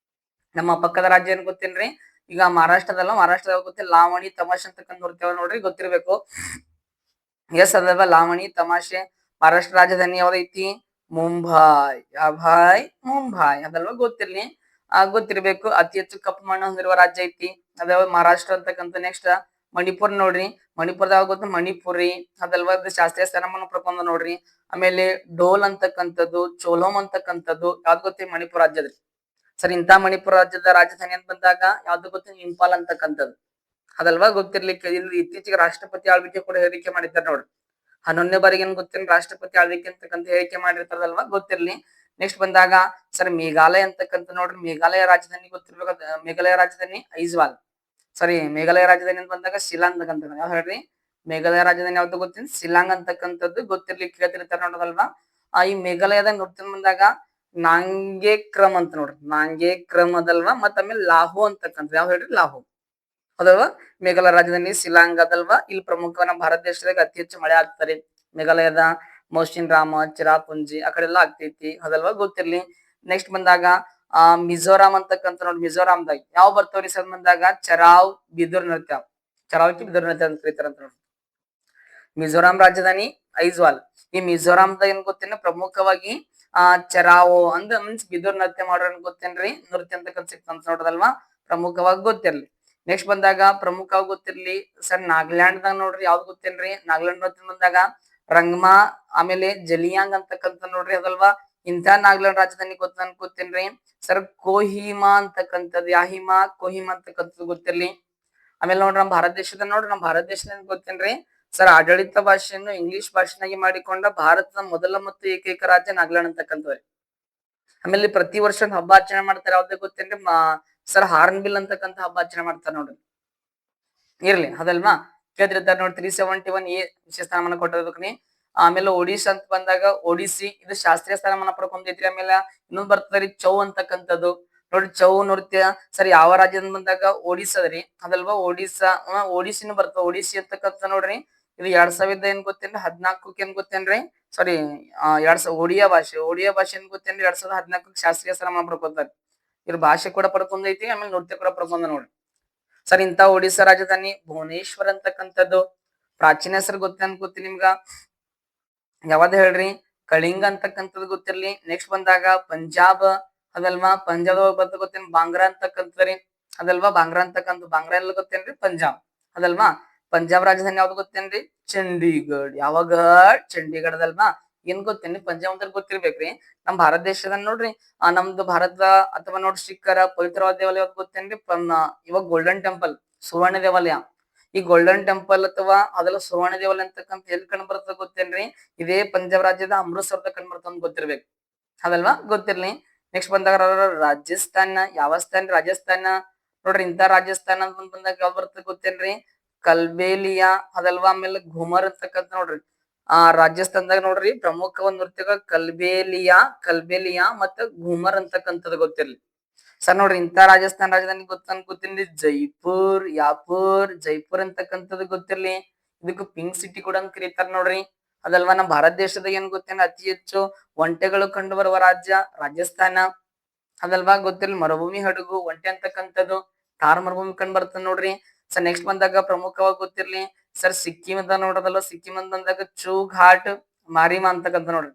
ನಮ್ಮ ಪಕ್ಕದ ರಾಜ್ಯ ಏನ್ ಗೊತ್ತೇನ್ರಿ ಈಗ ಮಹಾರಾಷ್ಟ್ರದಾಗ ಗೊತ್ತೇನೆ ಲಾವಣಿ ತಮಾಷೆ ಅಂತಕ್ಕಂಥ ನೋಡ್ತೇವೆ ನೋಡ್ರಿ ಗೊತ್ತಿರ್ಬೇಕು. ಎಸ್ ಅದಲ್ವಾ ಲಾವಣಿ ತಮಾಷೆ. ಮಹಾರಾಷ್ಟ್ರ ರಾಜಧಾನಿ ಯಾವ್ದೈತಿ ಮುಂಬೈ. ಮುಂಬೈ ಅದಲ್ವಾ ಗೊತ್ತಿರ್ಲಿ ಗೊತ್ತಿರ್ಬೇಕು. ಅತಿ ಹೆಚ್ಚು ಕಪ್ಪು ಮಣ್ಣು ಹೊಂದಿರುವ ರಾಜ್ಯ ಐತಿ ಅದಾವ ಮಹಾರಾಷ್ಟ್ರ ಅಂತಕ್ಕಂಥ. ನೆಕ್ಸ್ಟ್ ಮಣಿಪುರ್ ನೋಡ್ರಿ, ಮಣಿಪುರದಾಗ ಗೊತ್ತ ಮಣಿಪುರಿ ಅದಲ್ವಾ ಶಾಸ್ತ್ರೀಯ ಸ್ಥಾನಮಾನ ಪಡ್ಕೊಂಡ ನೋಡ್ರಿ. ಆಮೇಲೆ ಡೋಲ್ ಅಂತಕ್ಕಂಥದ್ದು, ಚೋಲೋಮ್ ಅಂತಕ್ಕಂಥದ್ದು ಯಾವ್ದು ಗೊತ್ತಿ ಮಣಿಪುರ ರಾಜ್ಯದ್ರಿ. ಸರ್ ಇಂತ ಮಣಿಪುರ ರಾಜ್ಯದ ರಾಜಧಾನಿ ಅಂತ ಬಂದಾಗ ಯಾವ್ದು ಗೊತ್ತಿ ಇಂಪಾಲ್ ಅಂತಕ್ಕಂಥದ್ದು ಅದಲ್ವಾ ಗೊತ್ತಿರ್ಲಿಕ್ಕೆ. ಇಲ್ಲಿ ಇತ್ತೀಚೆಗೆ ರಾಷ್ಟ್ರಪತಿ ಆಳ್ವಿಕೆ ಕೂಡ ಹೇಳಿಕೆ ಮಾಡಿದ್ದಾರೆ ನೋಡ್ರಿ. 11ನೇ ಬಾರಿಗೆ ಏನ್ ಗೊತ್ತೇನೆ ರಾಷ್ಟ್ರಪತಿ ಆಳ್ವಿಕೆ ಅಂತಕ್ಕಂಥ ಹೇಳಿಕೆ ಮಾಡಿರ್ತಾರಲ್ವಾ ಗೊತ್ತಿರ್ಲಿ. ನೆಕ್ಸ್ಟ್ ಬಂದಾಗ ಸರ್ ಮೇಘಾಲಯ ಅಂತಕ್ಕಂಥ ನೋಡ್ರಿ. ಮೇಘಾಲಯ ರಾಜಧಾನಿ ಗೊತ್ತಿರ್ಬೇಕು. ಮೇಘಾಲಯ ರಾಜಧಾನಿ ಐಜ್ವಾಲ್. ಸಾರಿ ಮೇಘಾಲಯ ರಾಜಧಾನಿ ಅಂತ ಬಂದಾಗ ಶಿಲಾಂಗ್ ಅಂತಕ್ಕಂಥ ಯಾವ್ ಹೇಳ್ರಿ ಮೇಘಾಲಯ ರಾಜಧಾನಿ ಯಾವ್ದು ಗೊತ್ತೇನೆ ಶಿಲಾಂಗ್ ಅಂತಕ್ಕಂಥದ್ದು ಗೊತ್ತಿರ್ಲಿಕ್ಕೆ ಕೇಳ್ತಿರ್ತಾರ ನೋಡೋದಲ್ವಾ. ಈ ಮೇಘಾಲಯದ ನೃತ್ಯ ಬಂದಾಗ ನಾಂಗೆ ಕ್ರಮ್ ಅಂತ ನೋಡ್ರಿ. ನಾಂಗೆ ಕ್ರಮ್ ಅದಲ್ವಾ. ಮತ್ತ ಆಮೇಲೆ ಲಾಹೋ ಅಂತಕ್ಕಂಥ ಯಾವ ಹೇಳ್ರಿ ಲಾಹೋ ಅದಲ್ವಾ. ಮೇಘಾಲಯ ರಾಜಧಾನಿ ಶಿಲಾಂಗ್ ಅದಲ್ವಾ. ಇಲ್ಲಿ ಪ್ರಮುಖ ನಮ್ಮ ಭಾರತ ದೇಶದಾಗ ಅತಿ ಹೆಚ್ಚು ಮಳೆ ಆಗ್ತಾರೆ. ಮೇಘಾಲಯದ ಮೌಸಿನ್ ರಾಮ, ಚಿರಾಪುಂಜಿ ಆ ಕಡೆ ಎಲ್ಲ ಆಗ್ತೈತಿ ಅದಲ್ವಾ ಗೊತ್ತಿರ್ಲಿ. ನೆಕ್ಸ್ಟ್ ಬಂದಾಗ ಮಿಜೋರಾಂ ಅಂತಕ್ಕಂಥ ನೋಡಿ. ಮಿಜೋರಾಂದಾಗ ಯಾವ ಬರ್ತವ್ರಿ ಸರ್ ಬಂದಾಗ ಚರಾವ್ ಬಿದುರ್ ನೃತ್ಯ. ಚರಾವ್ಕಿ ಬಿದುರ್ ನೃತ್ಯ ಅಂತ ಕರೀತಾರಂತ ನೋಡಿ. ಮಿಜೋರಾಂ ರಾಜಧಾನಿ ಐಜ್ವಾಲ್. ಈ ಮಿಜೋರಾಂದಾಗ ಏನ್ ಗೊತ್ತೇನ ಪ್ರಮುಖವಾಗಿ ಚರಾವೋ ಅಂದ್ರ ಮೀನ್ಸ್ ಬಿದುರ್ ನೃತ್ಯ ಮಾಡೋರ್ ಗೊತ್ತೇನ್ರಿ ನೃತ್ಯ ಅಂತಕ್ಕಂಥ ಸಿಕ್ತಂತ ನೋಡೋದಲ್ವಾ ಪ್ರಮುಖವಾಗಿ ಗೊತ್ತಿರ್ಲಿ. ನೆಕ್ಸ್ಟ್ ಬಂದಾಗ ಪ್ರಮುಖವಾಗಿ ಗೊತ್ತಿರ್ಲಿ ಸರ್ ನಾಗಾಲ್ಯಾಂಡ್ದಾಗ ನೋಡ್ರಿ ಯಾವ್ದು ಗೊತ್ತೇನ್ರಿ ನಾಗಾಲ್ಯಾಂಡ್ ನೃತ್ಯ ಬಂದಾಗ ರಂಗ್ಮಾ ಆಮೇಲೆ ಜಲಿಯಾಂಗ್ ಅಂತಕ್ಕಂಥ ನೋಡ್ರಿ ಅದಲ್ವಾ. ಇಂಥ ನಾಗಾಲ್ಯಾಂಡ್ ರಾಜಧಾನಿ ಗೊತ್ತೇನ್ರಿ ಸರ್ ಕೋಹಿಮಾ ಅಂತಕ್ಕಂಥದ್ದು. ಯಾಹಿಮಾ ಕೋಹಿಮಾ ಅಂತಕ್ಕಂಥದ್ದು ಗೊತ್ತಿರ್ಲಿ. ಆಮೇಲೆ ನೋಡ್ರಿ ನಮ್ಮ ಭಾರತ ದೇಶದಲ್ಲಿ ಗೊತ್ತೇನ್ರಿ ಸರ್ ಆಡಳಿತ ಭಾಷೆಯನ್ನು ಇಂಗ್ಲಿಷ್ ಭಾಷೆನಾಗಿ ಮಾಡಿಕೊಂಡ ಭಾರತದ ಮೊದಲ ಮತ್ತು ಏಕೈಕ ರಾಜ್ಯ ನಾಗಾಲ್ಯಾಂಡ್ ಅಂತಕ್ಕಂಥವ್ರಿ. ಆಮೇಲೆ ಪ್ರತಿ ವರ್ಷ ಹಬ್ಬ ಆಚರಣೆ ಮಾಡ್ತಾರೆ ಯಾವ್ದೇ ಗೊತ್ತೇನ್ರಿ ಸರ್ ಹಾರ್ನ್ ಬಿಲ್ ಅಂತಕ್ಕಂಥ ಹಬ್ಬ ಆಚರಣೆ ಮಾಡ್ತಾರೆ ನೋಡ್ರಿ. ಇರ್ಲಿ ಅದಲ್ವಾ ಕೇಳ್ತಿರ್ತಾರೆ ನೋಡಿ. 371A ವಿಶೇಷ ಸ್ಥಾನಮಾನ ಕೊಟ್ಟಿರ್ಬೇಕ್ರಿ. ಆಮೇಲೆ ಒಡಿಶಾ ಅಂತ ಬಂದಾಗ ಒಡಿಸಿ ಇದು ಶಾಸ್ತ್ರೀಯ ಸ್ಥಾನಮಾನ ಪಡ್ಕೊಂಡೈತ್ರಿ. ಆಮೇಲೆ ಇನ್ನೊಂದ್ ಬರ್ತದ್ರಿ ಚೌ ಅಂತಕ್ಕಂಥದ್ದು ನೋಡಿ. ಚೌ ನೃತ್ಯ ಸರ್ ಯಾವ ರಾಜ್ಯದ ಬಂದಾಗ ಒಡಿಸ್ಸಾದ್ರಿ ಅದಲ್ವಾ. ಒಡಿಸಿನೂ ಬರ್ತದ. ಒಡಿಸಿ ಅಂತಕ್ಕಂಥ ನೋಡ್ರಿ ಇದು 2000 ಏನ್ ಗೊತ್ತೇನ್ರಿ 14 ಏನ್ ಗೊತ್ತೇನ್ರಿ ಸಾರಿ ಒಡಿಯಾ ಭಾಷೆ ಏನ್ ಗೊತ್ತೇನ್ರಿ 2014 ಶಾಸ್ತ್ರೀಯ ಸ್ಥಾನಮಾನ ಪಡ್ಕೊತಾರೆ. ಇವ್ರ ಭಾಷೆ ಕೂಡ ಪಡ್ಕೊಂಡೈತಿ ಆಮೇಲೆ ನೃತ್ಯ ಕೂಡ ಪಡ್ಕೊಂಡ ನೋಡ್ರಿ. ಸರ್ ಇಂತ ಒಡಿಸ್ಸಾ ರಾಜಧಾನಿ ಭುವನೇಶ್ವರ್ ಅಂತಕ್ಕಂಥದ್ದು. ಪ್ರಾಚೀನ ಹೆಸರು ಗೊತ್ತೇನ್ ನಿಮ್ಗ ಯಾವ್ದು ಹೇಳ್ರಿ ಕಳಿಂಗ ಅಂತಕ್ಕಂಥದ್ದು ಗೊತ್ತಿರ್ಲಿ. ನೆಕ್ಸ್ಟ್ ಬಂದಾಗ ಪಂಜಾಬ್ ಅದಲ್ವಾ. ಪಂಜಾಬ್ ಬರ್ತ ಗೊತ್ತೇನ್ ಬಾಂಗ್ರಾ ಅಂತಕ್ಕಂಥದ್ರಿ ಅದಲ್ವಾ. ಬಾಂಗ್ರಾ ಎಲ್ಲ ಗೊತ್ತೇನ್ರಿ ಪಂಜಾಬ್ ಅದಲ್ವಾ. ಪಂಜಾಬ್ ರಾಜಧಾನಿ ಯಾವ್ದು ಗೊತ್ತೇನ್ರಿ ಚಂಡೀಗಢ. ಯಾವಾಗ ಚಂಡೀಗಢ ಅದಲ್ವಾ. ಏನ್ ಗೊತ್ತೇನಿ ಪಂಚಾಮೃತ ಗೊತ್ತಿರ್ಬೇಕ್ರಿ. ನಮ್ ಭಾರತ ದೇಶದ ನೋಡ್ರಿ ನಮ್ದು ಭಾರತ ಅಥವಾ ನೋಡ್ರಿ ಸಿಖ್ಖರ ಪವಿತ್ರವಾದ ದೇವಾಲಯ ಯಾವ್ದು ಗೊತ್ತೇನ್ರಿ ಇವಾಗ ಗೋಲ್ಡನ್ ಟೆಂಪಲ್ ಸುವರ್ಣ ದೇವಾಲಯ. ಈ ಗೋಲ್ಡನ್ ಟೆಂಪಲ್ ಅಥವಾ ಅದೆಲ್ಲ ಸುವರ್ಣ ದೇವಾಲಯ ಅಂತಕ್ಕಂತ ಎಲ್ಲಿ ಕಂಡು ಬರ್ತದ ಗೊತ್ತೇನ್ರಿ? ಇದೇ ಪಂಜಾಬ್ ರಾಜ್ಯದ ಅಮೃತಸರದ ಕಂಡು ಬರ್ತದ ಗೊತ್ತಿರ್ಬೇಕು ಅದಲ್ವಾ ಗೊತ್ತಿರ್ಲಿ. ನೆಕ್ಸ್ಟ್ ಬಂದಾಗ ರಾಜಸ್ಥಾನ ಯಾವ ಸ್ಥಾನ? ರಾಜಸ್ಥಾನ ನೋಡ್ರಿ ಇಂತ ರಾಜಸ್ಥಾನ ಅಂತ ಬಂದಾಗ ಯಾವ್ದು ಬರ್ತದೆ ಗೊತ್ತೇನ್ರಿ? ಕಲ್ಬೇಲಿಯಾ ಅದಲ್ವಾ. ಆಮೇಲೆ ಘುಮರ್ ಅಂತಕ್ಕಂತ ನೋಡ್ರಿ ರಾಜಸ್ಥಾನದಾಗ ನೋಡ್ರಿ ಪ್ರಮುಖ ಒಂದ್ ನೃತ್ಯಗಳು ಕಲ್ಬೇಲಿಯಾ ಮತ್ತೆ ಘುಮರ್ ಅಂತಕ್ಕಂಥದ್ದು ಗೊತ್ತಿರ್ಲಿ ಸರ್. ನೋಡ್ರಿ ಇಂತ ರಾಜಸ್ಥಾನ ರಾಜಧಾನಿ ಗೊತ್ತೇನ್ರಿ? ಜೈಪುರ್ ಅಂತಕ್ಕಂಥದ್ದು ಗೊತ್ತಿರ್ಲಿ. ಇದಕ್ಕೆ ಪಿಂಕ್ ಸಿಟಿ ಕೂಡ ಅಂತ ಕರೀತಾರ ನೋಡ್ರಿ ಅದಲ್ವಾ. ನಮ್ಮ ಭಾರತ ದೇಶದ ಏನ್ ಗೊತ್ತೇನ ಅತಿ ಹೆಚ್ಚು ಒಂಟೆಗಳು ಕಂಡು ಬರುವ ರಾಜ್ಯ ರಾಜಸ್ಥಾನ ಅದಲ್ವಾ ಗೊತ್ತಿರ್ಲಿ. ಮರುಭೂಮಿ ಹಡಗು ಒಂಟೆ ಅಂತಕ್ಕಂಥದ್ದು ಥಾರ್ ಮರುಭೂಮಿ ಕಂಡು ಬರ್ತದೆ ನೋಡ್ರಿ ಸರ್. ನೆಕ್ಸ್ಟ್ ಬಂದಾಗ ಪ್ರಮುಖವಾಗಿ ಗೊತ್ತಿರ್ಲಿ ಸರ್ ಸಿಕ್ಕಿಂ ಅಂತ ನೋಡೋದಲ್ವ. ಸಿಕ್ಕಿಂ ಅಂತ ಬಂದಾಗ ಚೂ ಘಾಟ್ ಮಾರಿಮಾ ಅಂತಕ್ಕಂಥ ನೋಡ್ರಿ.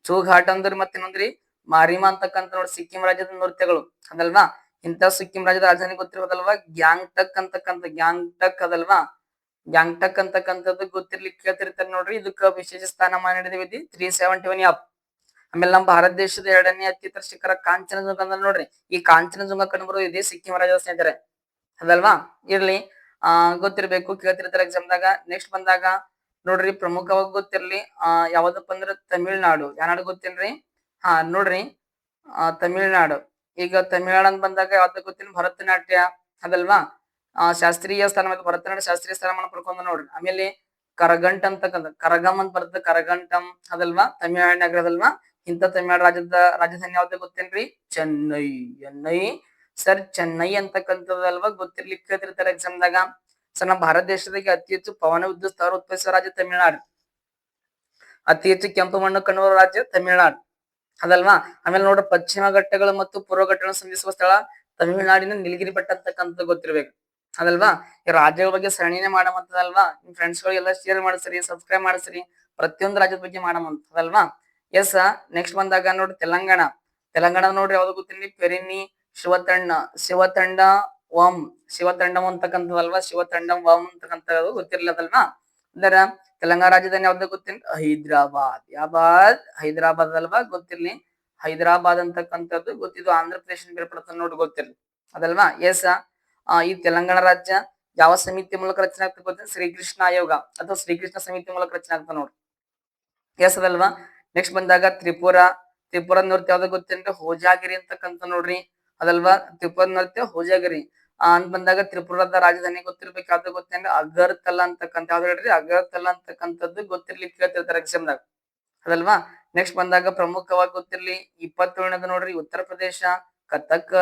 ಚೂ ಘಾಟ್ ಅಂದ್ರೆ ಮತ್ತೆ ಇನ್ನೊಂದ್ರಿ ಮಾರಿಮಾ ಅಂತಕ್ಕಂಥ ನೋಡ್ರಿ ಸಿಕ್ಕಿಂ ರಾಜ್ಯದ ನೃತ್ಯಗಳು ಅದಲ್ವಾ. ಇಂತ ಸಿಕ್ಕಿಂ ರಾಜ್ಯದ ರಾಜಧಾನಿ ಗೊತ್ತಿರೋದಲ್ವಾ ಗ್ಯಾಂಗ್ಟಕ್ ಅದಲ್ವಾ. ಗ್ಯಾಂಗ್ಟಕ್ ಅಂತಕ್ಕಂಥದ್ದು ಗೊತ್ತಿರ್ಲಿಕ್ಕೆ ಕೇಳ್ತಿರ್ತಾರೆ ನೋಡ್ರಿ. ಇದಕ್ಕ ವಿಶೇಷ ಸ್ಥಾನಮಾನ ನೀಡಿದೀವಿ 371 ಅಪ್. ಆಮೇಲೆ ನಮ್ಮ ಭಾರತ ದೇಶದ 2ನೇ ಅತ್ಯುತ್ತರ ಶಿಖರ ಕಾಂಚನಜುಂಗ ಅಂದ್ರೆ ನೋಡ್ರಿ ಈ ಕಾಂಚನಜುಂಗ ಕಂಡುಬರೋದು ಇದೇ ಸಿಕ್ಕಿಂ ರಾಜ್ಯದ ಸ್ನೇಹಿತರೆ ಅದಲ್ವಾ. ಇರ್ಲಿ ಗೊತ್ತಿರ್ಬೇಕು ಕೇಳ್ತಿರ್ತಾರೆ ಎಕ್ಸಾಮ್ದಾಗ. ನೆಕ್ಸ್ಟ್ ಬಂದಾಗ ನೋಡ್ರಿ ಪ್ರಮುಖವಾಗಿ ಗೊತ್ತಿರ್ಲಿ ಯಾವ್ದಪ್ಪ ಅಂದ್ರೆ ತಮಿಳ್ನಾಡು. ಯಾವ ನಾಡು ಗೊತ್ತೇನ್ರಿ? ನೋಡ್ರಿ ತಮಿಳ್ನಾಡು. ಈಗ ತಮಿಳ್ನಾಡು ಅಂತ ಬಂದಾಗ ಯಾವ್ದು ಗೊತ್ತೇನು? ಭರತನಾಟ್ಯ ಅದಲ್ವಾ. ಶಾಸ್ತ್ರೀಯ ಸ್ಥಾನ ಭರತನಾಟ್ಯ ಶಾಸ್ತ್ರೀಯ ಸ್ಥಾನಮಾನ ಪಡ್ಕೊಂಡ ನೋಡ್ರಿ. ಆಮೇಲೆ ಕರಗಂಟ್ ಅಂತಕ್ಕಂಥ ಕರಗಮ್ ಅಂತ ಬರ್ತದೆ ಕರಗಂಟಂ ಅದಲ್ವಾ ತಮಿಳ್ನಾಡಿನಾಗ ಅದಲ್ವಾ. ಇಂಥ ತಮಿಳ್ನಾಡು ರಾಜ್ಯದ ರಾಜಧಾನಿ ಯಾವ್ದು ಗೊತ್ತೇನ್ರಿ? ಚೆನ್ನೈ ಸರ್. ಚೆನ್ನೈ ಅಂತಕ್ಕಂಥದ್ದಲ್ವಾ ಗೊತ್ತಿರ್ಲಿಕ್ಕೆ ಕೇಳ್ತಿರ್ತಾರೆ ಎಕ್ಸಾಮ್ದಾಗ ಸರ್. ನಮ್ಮ ಭಾರತ ದೇಶದಾಗ ಅತಿ ಹೆಚ್ಚು ಪವನ ವಿದ್ಯುತ್ ಸ್ಥಾವರ ಉತ್ಪಾದಿಸುವ ರಾಜ್ಯ ತಮಿಳ್ನಾಡು. ಅತಿ ಹೆಚ್ಚು ಕೆಂಪು ಮಣ್ಣು ಕಂಡುಬರುವ ರಾಜ್ಯ ತಮಿಳ್ನಾಡು ಅದಲ್ವಾ. ಆಮೇಲೆ ನೋಡ್ರಿ ಪಶ್ಚಿಮ ಘಟ್ಟಗಳು ಮತ್ತು ಪೂರ್ವ ಘಟ್ಟಗಳನ್ನು ಸಂಧಿಸುವ ಸ್ಥಳ ತಮಿಳುನಾಡಿನ ನೀಲಗಿರಿ ಬೆಟ್ಟ ಅಂತಕ್ಕಂಥ ಗೊತ್ತಿರ್ಬೇಕು ಅದಲ್ವಾ. ಈ ರಾಜ್ಯಗಳ ಬಗ್ಗೆ ಸರಣಿನೇ ಮಾಡಮಂತದಲ್ವಾ. ನಿಮ್ ಫ್ರೆಂಡ್ಸ್ ಗಳಿಗೆಲ್ಲ ಶೇರ್ ಮಾಡಿಸ್ರಿ, ಸಬ್ಸ್ಕ್ರೈಬ್ ಮಾಡಿಸ್ರಿ. ಪ್ರತಿಯೊಂದು ರಾಜ್ಯದ ಬಗ್ಗೆ ಮಾಡಮಂತದಲ್ವಾ. ಎಸ್. ನೆಕ್ಸ್ಟ್ ಬಂದಾಗ ನೋಡ್ರಿ ತೆಲಂಗಾಣ ನೋಡ್ರಿ ಯಾವ್ದು ಗೊತ್ತಿರ್ಲಿ ಪೆರಿನಿ ಶಿವತಂಡಂ ಅಂತಕ್ಕಂಥದಲ್ವಾ. ಶಿವತಂಡಂ ವಾಮ್ ಅಂತಕ್ಕಂಥದ್ದು ಗೊತ್ತಿರ್ಲದಲ್ವಾ. ಅದರ ತೆಲಂಗಾಣ ರಾಜಧಾನಿ ಯಾವ್ದು ಗೊತ್ತಿಲ್ಲ? ಹೈದರಾಬಾದ್ ಅಲ್ವಾ ಗೊತ್ತಿರ್ಲಿ. ಹೈದರಾಬಾದ್ ಅಂತಕ್ಕಂಥದ್ದು ಗೊತ್ತಿದ್ದು ಆಂಧ್ರ ಪ್ರದೇಶ ಬೇರ್ಪಡ್ತದೆ ನೋಡಿ ಗೊತ್ತಿರ್ಲಿ ಅದಲ್ವಾ. ಎಸ್. ಈ ತೆಲಂಗಾಣ ರಾಜ್ಯ ಯಾವ ಸಮಿತಿ ಮೂಲಕ ರಚನೆ ಆಗ್ತದೆ ಗೊತ್ತಿಲ್ಲ? ಶ್ರೀಕೃಷ್ಣ ಆಯೋಗ ಅಥವಾ ಶ್ರೀಕೃಷ್ಣ ಸಮಿತಿ ಮೂಲಕ ರಚನೆ ಆಗ್ತದೆ ನೋಡ್ರಿ. ಎಸ್ ಅದಲ್ವಾ. ನೆಕ್ಸ್ಟ್ ಬಂದಾಗ ತ್ರಿಪುರ ನೃತ್ಯ ಯಾವ್ದು ಗೊತ್ತೇನ್ರಿ? ಹೋಜಾಗಿರಿ ಅಂತಕ್ಕಂಥ ನೋಡ್ರಿ ಅದಲ್ವಾ. ತ್ರಿಪುರ ನೃತ್ಯ ಹೋಜಾಗಿರಿ ಅಂತ ಬಂದಾಗ ತ್ರಿಪುರದ ರಾಜಧಾನಿ ಗೊತ್ತಿರ್ಬೇಕು ಯಾವ್ದು ಗೊತ್ತೇನ್ರಿ? ಅಗರ್ತಲಾ ಅಂತಕ್ಕಂಥ ಯಾವ್ದು ಹೇಳ್ರಿ? ಅಗರ್ತಲಾ ಅಂತಕ್ಕಂಥದ್ದು ಗೊತ್ತಿರ್ಲಿಕ್ಕೆ ಕೇಳ್ತಿರ್ತಾರೆ ಎಕ್ಸಾಮ್ದಾಗ ಅದಲ್ವಾ. ನೆಕ್ಸ್ಟ್ ಬಂದಾಗ ಪ್ರಮುಖವಾಗಿ ಗೊತ್ತಿರ್ಲಿ 27ನೇದು ನೋಡ್ರಿ ಉತ್ತರ ಪ್ರದೇಶ ಕಥಕ್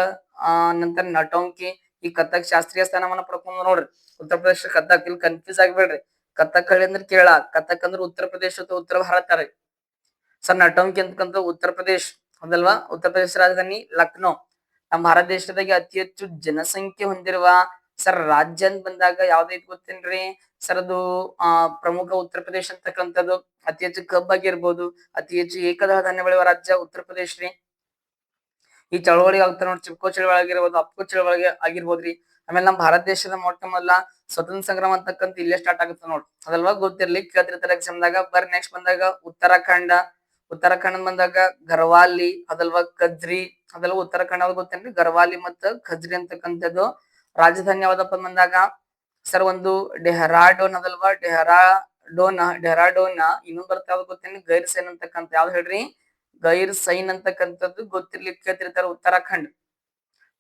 ನಂತರ ನಟೋಂಕಿ. ಈ ಕಥಕ್ ಶಾಸ್ತ್ರೀಯ ಸ್ಥಾನಮಾನ ಪಡ್ಕೊಂಡ್ ನೋಡ್ರಿ ಉತ್ತರ ಪ್ರದೇಶ ಕಥಕ್. ಇಲ್ಲಿ ಕನ್ಫ್ಯೂಸ್ ಆಗ್ಬೇಡ್ರಿ. ಕಥಕ್ ಹಳ್ಳಿ ಅಂದ್ರೆ ಕೇರಳ, ಕಥಕ್ ಅಂದ್ರೆ ಉತ್ತರ ಪ್ರದೇಶ ಅಥವಾ ಉತ್ತರ ಭಾರತ ರೀ ಸರ್. ನಟೋಂಕಿ ಅಂತಕ್ಕಂಥ ಉತ್ತರ ಪ್ರದೇಶ್ ಅದಲ್ವಾ. ಉತ್ತರ ಪ್ರದೇಶ ರಾಜಧಾನಿ ಲಕ್ನೋ. ನಮ್ಮ ಭಾರತ ದೇಶದಾಗೆ ಅತಿ ಹೆಚ್ಚು ಜನಸಂಖ್ಯೆ ಹೊಂದಿರುವ ಸರ್ ರಾಜ್ಯ ಅಂತ ಬಂದಾಗ ಯಾವ್ದೈತಿ ಗೊತ್ತೇನ್ರಿ ಸರ್? ಅದು ಪ್ರಮುಖ ಉತ್ತರ ಪ್ರದೇಶ ಅಂತಕ್ಕಂಥದ್ದು. ಅತಿ ಹೆಚ್ಚು ಕಬ್ಬಾಗಿರ್ಬೋದು, ಅತಿ ಹೆಚ್ಚು ಏಕದಳ ಧಾನ್ಯ ಬೆಳೆಯುವ ರಾಜ್ಯ ಉತ್ತರ ಪ್ರದೇಶ ರೀ. ಈ ಚಳವಳಿ ಆಗ್ತಾರೆ ನೋಡಿ ಚಿಪ್ಕೋ ಚಳವಳಿ ಆಗಿರ್ಬೋದು, ಅಪ್ಕೋ ಚಳವಳಿ ಆಗಿರ್ಬೋದ್ರಿ. ಆಮೇಲೆ ನಮ್ಮ ಭಾರತ ದೇಶದ ಮೊಟ್ಟ ಮೊದಲ ಸ್ವತಂತ್ರ ಸಂಗ್ರಾಮ ಅಂತಕ್ಕಂಥ ಇಲ್ಲೇ ಸ್ಟಾರ್ಟ್ ಆಗುತ್ತೆ ನೋಡ್ರಿ ಅದಲ್ವಾ ಗೊತ್ತಿರ್ಲಿ ಕೇಳ್ತಿರ್ತಾರೆ ಎಕ್ಸಾಮ್ದಾಗ. ಬರ್ರಿ ನೆಕ್ಸ್ಟ್ ಬಂದಾಗ ಉತ್ತರಾಖಂಡ್ ಬಂದಾಗ ಗರ್ವಾಲಿ ಅದಲ್ವಾ ಕಜ್ರಿ ಅದೆಲ್ಲ ಉತ್ತರಾಖಂಡ ಯಾವ್ದು ಗೊತ್ತೇನ್ರಿ? ಗರ್ವಾಲಿ ಮತ್ತು ಖಜ್ರಿ ಅಂತಕ್ಕಂಥದ್ದು. ರಾಜಧಾನಿ ಯಾವ್ದಪ್ಪ ಬಂದಾಗ ಸರ್ ಒಂದು ಡೆಹರಾಡೋನ್ ಅದಲ್ವಾ. ಡೆಹರಾಡೋನ್ ಇನ್ನೊಂದ್ ಬರ್ತಾ ಯಾವ್ದು ಗೊತ್ತೇನ್ರಿ? ಗೈರ್ ಸೈನ್ ಅಂತಕ್ಕಂಥ ಯಾವ್ದು ಹೇಳ್ರಿ? ಗೈರ್ ಸೈನ್ ಅಂತಕ್ಕಂಥದ್ದು ಗೊತ್ತಿರ್ಲಿಕ್ಕೆ ಕೇಳ್ತಿರ್ತಾರೆ ಉತ್ತರಾಖಂಡ್.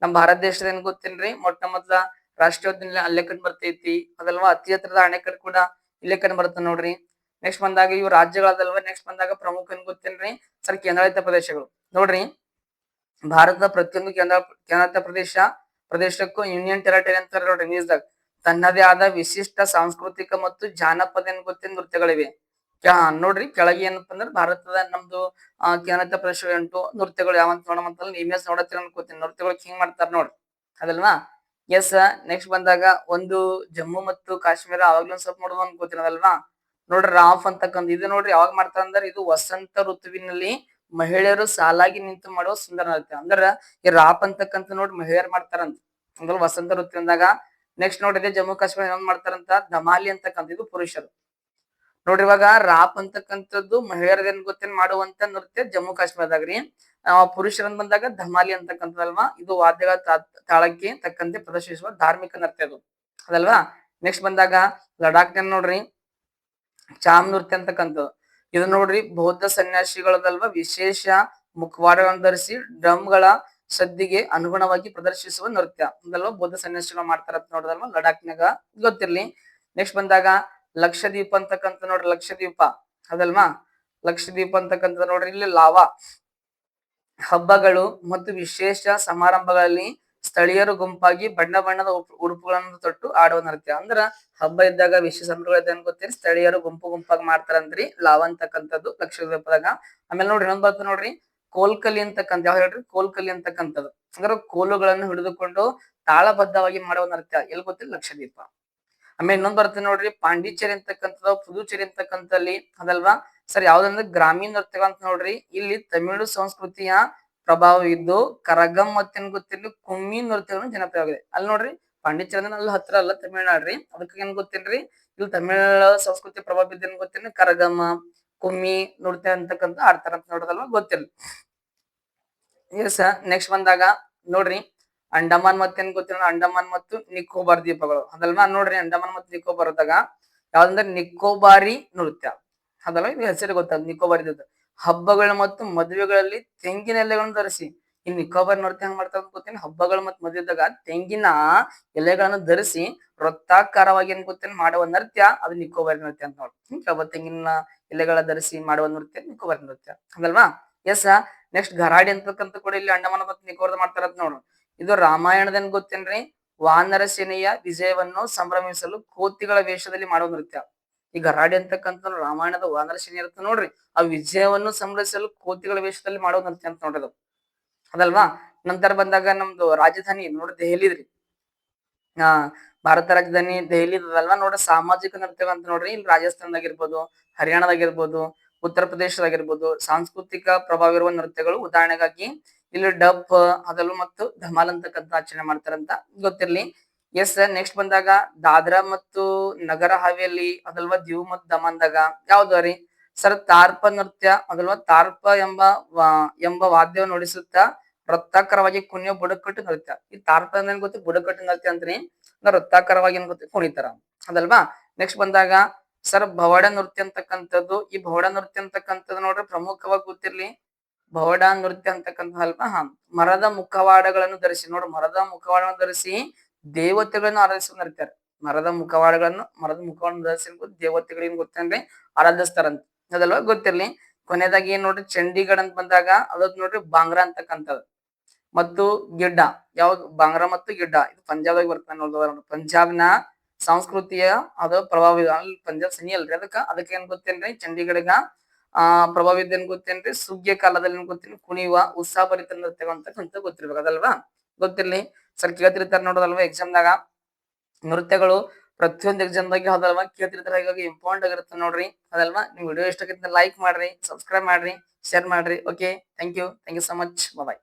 ನಮ್ ಭಾರತ ದೇಶದ ಏನ್ ಗೊತ್ತೇನ್ರಿ? ಮೊಟ್ಟ ಮೊದಲ ರಾಷ್ಟ್ರೀಯ ಅಲ್ಲೇ ಕಂಡು ಬರ್ತೈತಿ ಅದಲ್ವಾ. ಅತಿ ಹತ್ರದ ಅಣೆಕಟ್ಟು ಕೂಡ ಇಲ್ಲೇ ಕಂಡು ಬರ್ತದೆ ನೋಡ್ರಿ. ನೆಕ್ಸ್ಟ್ ಬಂದಾಗ ಇವು ರಾಜ್ಯಗಳದಲ್ವಾ. ನೆಕ್ಸ್ಟ್ ಬಂದಾಗ ಪ್ರಮುಖ ಏನ್ ಗೊತ್ತೇನ್ರಿ ಸರ್? ಕೇಂದ್ರಾಡಳಿತ ಪ್ರದೇಶಗಳು ನೋಡ್ರಿ. ಭಾರತದ ಪ್ರತಿಯೊಂದು ಕೇಂದ್ರಾಡಳಿತ ಪ್ರದೇಶಕ್ಕೂ ಯೂನಿಯನ್ ಟೆರಿಟರಿ ಅಂತಾರೆ ನೋಡ್ರಿ ಇಂಗ್ಲಿಷ್ದಾಗ. ತನ್ನದೇ ಆದ ವಿಶಿಷ್ಟ ಸಾಂಸ್ಕೃತಿಕ ಮತ್ತು ಜಾನಪದ ಏನ್ ಗೊತ್ತೇನ್ ನೃತ್ಯಗಳಿವೆ. ನೋಡ್ರಿ ಕೆಳಗೆ ಏನಪ್ಪ ಅಂದ್ರೆ ಭಾರತದ ನಮ್ದು ಕೇಂದ್ರಾಡಳಿತ ಪ್ರದೇಶ 8 ನೃತ್ಯಗಳು ಯಾವಂತ ನೋಡಮಂತಲ್ಲ. ಇಮೇಜ್ ನೋಡತ್ತೀರ ಅನ್ಕೋತೀನಿ. ನೃತ್ಯಗಳು ಹಿಂಗ್ ಮಾಡ್ತಾರ ನೋಡ್ರಿ ಅದಲ್ವಾ. ಎಸ್. ನೆಕ್ಸ್ಟ್ ಬಂದಾಗ ಒಂದು ಜಮ್ಮು ಮತ್ತು ಕಾಶ್ಮೀರ ಅವಾಗ್ಲೂ ಸ್ವಲ್ಪ ನೋಡುವ ಅನ್ಕೋತೀನಿ ಅದಲ್ವಾ. ನೋಡ್ರಿ ರಾಫ್ ಅಂತಕ್ಕಂಥ ಇದು ನೋಡ್ರಿ ಯಾವಾಗ ಮಾಡ್ತಾರ ಅಂದ್ರೆ ಇದು ವಸಂತ ಋತುವಿನಲ್ಲಿ ಮಹಿಳೆಯರು ಸಾಲಾಗಿ ನಿಂತು ಮಾಡುವ ಸುಂದರ ನೃತ್ಯ. ಅಂದ್ರ ಈ ರಾಪ್ ಅಂತಕ್ಕಂಥ ನೋಡ್ರಿ ಮಹಿಳೆಯರು ಮಾಡ್ತಾರಂತ ಅಂದ್ರೆ ವಸಂತ ಋತುವಿನಾಗ. ನೆಕ್ಸ್ಟ್ ನೋಡ್ರಿ ಜಮ್ಮು ಕಾಶ್ಮೀರ ಏನ್ ಮಾಡ್ತಾರಂತ ಧಮಾಲಿ ಅಂತಕ್ಕಂಥ ಇದು ಪುರುಷರು. ನೋಡ್ರಿ ಇವಾಗ ರಾಪ್ ಅಂತಕ್ಕಂಥದ್ದು ಮಹಿಳೆಯರದೇನ್ ಗೊತ್ತೇನ್ ಮಾಡುವಂತ ನೃತ್ಯ ಜಮ್ಮು ಕಾಶ್ಮೀರದಾಗ್ರಿ. ಪುರುಷರನ್ ಬಂದಾಗ ಧಮಾಲಿ ಅಂತಕ್ಕಂಥದಲ್ವಾ, ಇದು ವಾದ್ಯಗಳ ತಾಳಕ್ಕೆ ತಕ್ಕಂತೆ ಪ್ರದರ್ಶಿಸುವ ಧಾರ್ಮಿಕ ನೃತ್ಯ ಅದು ಅದಲ್ವಾ. ನೆಕ್ಸ್ಟ್ ಬಂದಾಗ ಲಡಾಖ್ ನೋಡ್ರಿ ಚಾಮ್ ನೃತ್ಯ ಅಂತಕ್ಕಂಥದ್ದು. ಇದು ನೋಡ್ರಿ ಬೌದ್ಧ ಸನ್ಯಾಸಿಗಳದಲ್ವಾ ವಿಶೇಷ ಮುಖವಾಡಗಳನ್ನು ಧರಿಸಿ ಡ್ರಮ್ಗಳ ಸದ್ದಿಗೆ ಅನುಗುಣವಾಗಿ ಪ್ರದರ್ಶಿಸುವ ನೃತ್ಯ ಅದಲ್ವಾ ಬೌದ್ಧ ಸನ್ಯಾಸಿಗಳು ಮಾಡ್ತಾರ ನೋಡದಲ್ವಾ ಲಡಾಖ್ನಾಗ, ಗೊತ್ತಿರ್ಲಿ. ನೆಕ್ಸ್ಟ್ ಬಂದಾಗ ಲಕ್ಷದ್ವೀಪ ಅಂತಕ್ಕಂಥ ನೋಡ್ರಿ, ಲಕ್ಷದ್ವೀಪ ಅದಲ್ವಾ. ಲಕ್ಷದ್ವೀಪ ಅಂತಕ್ಕಂಥ ನೋಡ್ರಿ ಇಲ್ಲಿ ಲಾವಾ ಹಬ್ಬಗಳು ಮತ್ತು ವಿಶೇಷ ಸಮಾರಂಭಗಳಲ್ಲಿ ಸ್ಥಳೀಯರು ಗುಂಪಾಗಿ ಬಣ್ಣ ಬಣ್ಣದ ಉಡುಪುಗಳನ್ನು ತೊಟ್ಟು ಆಡುವ ನೃತ್ಯ. ಅಂದ್ರ ಹಬ್ಬ ಇದ್ದಾಗ ವಿಶೇಷ ಸಂಭ್ರಮ ಗೊತ್ತೀರಿ, ಸ್ಥಳೀಯರು ಗುಂಪು ಗುಂಪಾಗಿ ಮಾಡ್ತಾರಂದ್ರಿ ಲಾವಾ ಅಂತಕ್ಕಂಥದ್ದು ಲಕ್ಷದ್ವೀಪದಾಗ. ಆಮೇಲೆ ನೋಡ್ರಿ ಇನ್ನೊಂದ್ ಬರ್ತ ನೋಡ್ರಿ ಕೋಲ್ಕಲಿ ಅಂತಕ್ಕಂಥ, ಯಾವ ಹೇಳ್ರಿ ಕೋಲ್ಕಲಿ ಅಂತಕ್ಕಂಥದ್ದು ಅಂದ್ರೆ ಕೋಲುಗಳನ್ನು ಹಿಡಿದುಕೊಂಡು ತಾಳಬದ್ಧವಾಗಿ ಮಾಡುವ ನೃತ್ಯ ಎಲ್ಲಿ ಗೊತ್ತಿಲ್ಲ ಲಕ್ಷದ್ವೀಪ. ಆಮೇಲೆ ಇನ್ನೊಂದ್ ಬರ್ತದೆ ನೋಡ್ರಿ ಪಾಂಡಿಚೇರಿ ಅಂತಕ್ಕಂಥದ್ದು, ಪುದುಚೇರಿ ಅಂತಕ್ಕಂಥಲ್ಲಿ ಅದಲ್ವಾ. ಸರ್ ಯಾವ್ದಂದ್ರೆ ಗ್ರಾಮೀಣ ನೃತ್ಯ ಅಂತ ನೋಡ್ರಿ, ಇಲ್ಲಿ ತಮಿಳು ಸಂಸ್ಕೃತಿಯ ಪ್ರಭಾವ ಇದ್ದು ಕರಗಂ ಮತ್ತೇನ್ ಗೊತ್ತಿರ್ಲಿ ಕುಮ್ಮಿ ನೃತ್ಯವನ್ನು ಜನಪ್ರಿಯವಾಗಿದೆ. ಅಲ್ಲಿ ನೋಡ್ರಿ ಪಾಂಡಿಚೇರಿ ಅಲ್ಲಿ ಹತ್ರ ಅಲ್ಲ ತಮಿಳ್ನಾಡ್ರಿ, ಅದಕ್ಕೆ ಏನ್ ಗೊತ್ತೇನ್ರಿ ಇಲ್ಲಿ ತಮಿಳ ಸಂಸ್ಕೃತಿ ಪ್ರಭಾವ ಇದ್ದೇನ್ ಗೊತ್ತೇನ್ರಿ ಕರಗಮ ಕುಮ್ಮಿ ನೃತ್ಯ ಅಂತಕ್ಕಂಥ ಆಡ್ತಾರ ಅಂತ ನೋಡೋದಲ್ವಾ, ಗೊತ್ತಿರ್ಲಿ. ಎಸ್ ನೆಕ್ಸ್ಟ್ ಬಂದಾಗ ನೋಡ್ರಿ ಅಂಡಮಾನ್ ಮತ್ತೇನ್ ಗೊತ್ತಿಲ್ಲ, ಅಂಡಮಾನ್ ಮತ್ತು ನಿಕೋಬಾರ್ ದ್ವೀಪಗಳು ಅದಲ್ವಾ. ನೋಡ್ರಿ ಅಂಡಮಾನ್ ಮತ್ತು ನಿಕೋಬಾರ್ದಾಗ ಯಾವ್ದಂದ್ರೆ ನಿಕೋಬಾರಿ ನೃತ್ಯ ಅದಲ್ವಾ, ಇದು ಹೆಸರು ಗೊತ್ತಾಗ ನಿಕೋಬಾರಿ ನೃತ್ಯ. ಹಬ್ಬಗಳು ಮತ್ತು ಮದುವೆಗಳಲ್ಲಿ ತೆಂಗಿನ ಎಲೆಗಳನ್ನು ಧರಿಸಿ, ಈ ನಿಕೋಬಾರಿ ನೃತ್ಯ ಹೆಂಗ್ ಮಾಡ್ತಾರ ಗೊತ್ತೇನೆ, ಹಬ್ಬಗಳು ಮತ್ತು ಮದುವೆದಾಗ ತೆಂಗಿನ ಎಲೆಗಳನ್ನು ಧರಿಸಿ ವೃತ್ತಾಕಾರವಾಗಿ ಏನ್ ಗೊತ್ತೇನೆ ಮಾಡುವ ನೃತ್ಯ ಅದು ನಿಕೋಬಾರಿ ನೃತ್ಯ ಅಂತ ನೋಡಿ. ತೆಂಗಿನ ಎಲೆಗಳ ಧರಿಸಿ ಮಾಡುವ ನೃತ್ಯ ನಿಕೋಬಾರಿ ನೃತ್ಯ ಅದಲ್ವಾ. ಎಸ್ ನೆಕ್ಸ್ಟ್ ಗರಾಡಿ ಅಂತಕ್ಕಂಥ ಕೂಡ ಇಲ್ಲಿ ಅಂಡಮಾನ ಮತ್ತು ನಿಕೋಬಾರ್ ಮಾಡ್ತಾರ ನೋಡ್ರಿ. ಇದು ರಾಮಾಯಣದೇನ್ ಗೊತ್ತೇನ್ರಿ ವಾನರ ಸೇನೆಯ ವಿಜಯವನ್ನು ಸಂಭ್ರಮಿಸಲು ಕೋತಿಗಳ ವೇಷದಲ್ಲಿ ಮಾಡುವ ನೃತ್ಯ. ಈ ಗರಾಡಿ ಅಂತಕ್ಕಂಥ ರಾಮಾಯಣದ ವಾನರ ಸೇನೆ ಇರುತ್ತೆ ನೋಡ್ರಿ, ಆ ವಿಜಯವನ್ನು ಸಂಭ್ರಮಿಸಲು ಕೋತಿಗಳ ವೇಷದಲ್ಲಿ ಮಾಡುವ ನೃತ್ಯ ಅಂತ ನೋಡ್ರಿ ಅದಲ್ವಾ. ನಂತರ ಬಂದಾಗ ನಮ್ದು ರಾಜಧಾನಿ ನೋಡ್ರಿ ದೆಹಲಿ ರೀ. ಭಾರತ ರಾಜಧಾನಿ ದೆಹಲಿ ಅದಲ್ವಾ. ನೋಡ್ರಿ ಸಾಮಾಜಿಕ ನೃತ್ಯ ಅಂತ ನೋಡ್ರಿ ಇಲ್ಲಿ ರಾಜಸ್ಥಾನದಾಗಿರ್ಬೋದು, ಹರಿಯಾಣದಾಗಿರ್ಬೋದು, ಉತ್ತರ ಪ್ರದೇಶದಾಗಿರ್ಬೋದು ಸಾಂಸ್ಕೃತಿಕ ಪ್ರಭಾವ ಇರುವ ನೃತ್ಯಗಳು. ಉದಾಹರಣೆಗಾಗಿ ಇಲ್ಲಿ ಡಪ್ ಅದಲ್ವಾ ಮತ್ತು ಧಮಾಲ್ ಅಂತಕ್ಕಂಥ ಆಚರಣೆ ಮಾಡ್ತಾರಂತ ಗೊತ್ತಿರ್ಲಿ. ಎಸ್ ನೆಕ್ಸ್ಟ್ ಬಂದಾಗ ದಾದ್ರಾ ಮತ್ತು ನಗರ ಹಾವೇಲಿ ಅದಲ್ವಾ ದಿವ್ ಮತ್ತು ದಮನ್ದಾಗ ಯಾವ್ದು ರೀ ಸರ್ ತಾರ್ಪ ನೃತ್ಯ ಅದಲ್ವಾ. ತಾರ್ಪ ಎಂಬ ವಾದ್ಯವನ್ನು ನುಡಿಸುತ್ತಾ ವೃತ್ತಾಕಾರವಾಗಿ ಕುಣಿಯೋ ಬುಡಕಟ್ಟು ನೃತ್ಯ. ಈ ತಾರ್ಪ ಅಂದ್ರೆ ಗೊತ್ತು ಬುಡಕಟ್ಟು ನೃತ್ಯ ಅಂತ್ರಿ, ವೃತ್ತಾಕಾರವಾಗಿ ಏನ್ ಗೊತ್ತು ಕುಣಿತಾರ ಅದಲ್ವಾ. ನೆಕ್ಸ್ಟ್ ಬಂದಾಗ ಸರ್ ಭವಡ ನೃತ್ಯ ಅಂತಕ್ಕಂಥದ್ದು. ಈ ಭವಡ ನೃತ್ಯ ಅಂತಕ್ಕಂಥದ್ದು ನೋಡ್ರಿ ಪ್ರಮುಖವಾಗಿ ಗೊತ್ತಿರ್ಲಿ ಭವಡ ನೃತ್ಯ ಅಂತಕ್ಕಂಥ ಅಲ್ವಾ. ಮರದ ಮುಖವಾಡಗಳನ್ನು ಧರಿಸಿ ನೋಡ್ರಿ, ಮರದ ಮುಖವಾಡಗಳನ್ನು ಧರಿಸಿ ದೇವತೆಗಳನ್ನು ಆರಾಧಿಸುವ ನೃತ್ಯ. ಮರದ ಮುಖವಾಡಗಳನ್ನು ಧರಿಸಿ ದೇವತೆಗಳಿಗೆ ಗೊತ್ತೇನ್ರಿ ಆರಾಧಿಸ್ತಾರಂತ ಅದಲ್ವಾ, ಗೊತ್ತಿರ್ಲಿ. ಕೊನೆಯದಾಗಿ ಏನ್ ನೋಡ್ರಿ ಚಂಡೀಗಢ ಅಂತ ಬಂದಾಗ ಅದದ್ ನೋಡ್ರಿ ಬಾಂಗ್ರಾ ಅಂತಕ್ಕಂಥದ್ದು ಮತ್ತು ಗಿಡ್ಡ. ಯಾವ್ದು ಬಾಂಗ್ರಾ ಮತ್ತು ಗಿಡ್ಡ ಇದು ಪಂಜಾಬ್ದಾಗ ಬರ್ತಾನೆ ನೋಡ್ರಿ. ಪಂಜಾಬ್ನ ಸಂಸ್ಕೃತಿಯ ಅದು ಪ್ರಭಾವ ಅಲ್ಲಿ ಪಂಜಾಬ್ ಸನಿ ಅಲ್ರಿ, ಅದಕ್ಕೆ ಏನ್ ಗೊತ್ತೇನ್ರಿ ಚಂಡೀಗಢಗ ಪ್ರಭಾವ ಏನ್ ಗೊತ್ತೇನ್ರಿ ಸುಗ್ಗಿಯ ಕಾಲದಲ್ಲಿ ಏನ್ ಗೊತ್ತೇನ್ರಿ ಕುಣಿಯುವ ಉತ್ಸಾಹಭರಿತ ನೃತ್ಯ ಅಂತಕ್ಕಂಥ ಗೊತ್ತಿರ್ಬೇಕು ಅದಲ್ವಾ, ಗೊತ್ತಿರ್ಲಿ. ಸರ್ ಕೇಳ್ತಿರ್ತಾರ ನೋಡೋದಲ್ವಾ ಎಕ್ಸಾಮ್ದಾಗ ನೃತ್ಯಗಳು ಪ್ರತಿಯೊಂದು ಎಕ್ಸಾಮ್ದಾಗ ಯಾವ್ದಲ್ವಾ ಕೇಳ್ತಿರ್ತಾರ, ಹೀಗಾಗಿ ಇಂಪಾರ್ಟೆಂಟ್ ಆಗಿರುತ್ತೆ ನೋಡ್ರಿ ಅದಲ್ವಾ. ನಿಮ್ ವಿಡಿಯೋ ಇಷ್ಟ ಲೈಕ್ ಮಾಡ್ರಿ, ಸಬ್ಸ್ಕ್ರೈಬ್ ಮಾಡ್ರಿ, ಶೇರ್ ಮಾಡ್ರಿ. Okay, thank you so much, bye.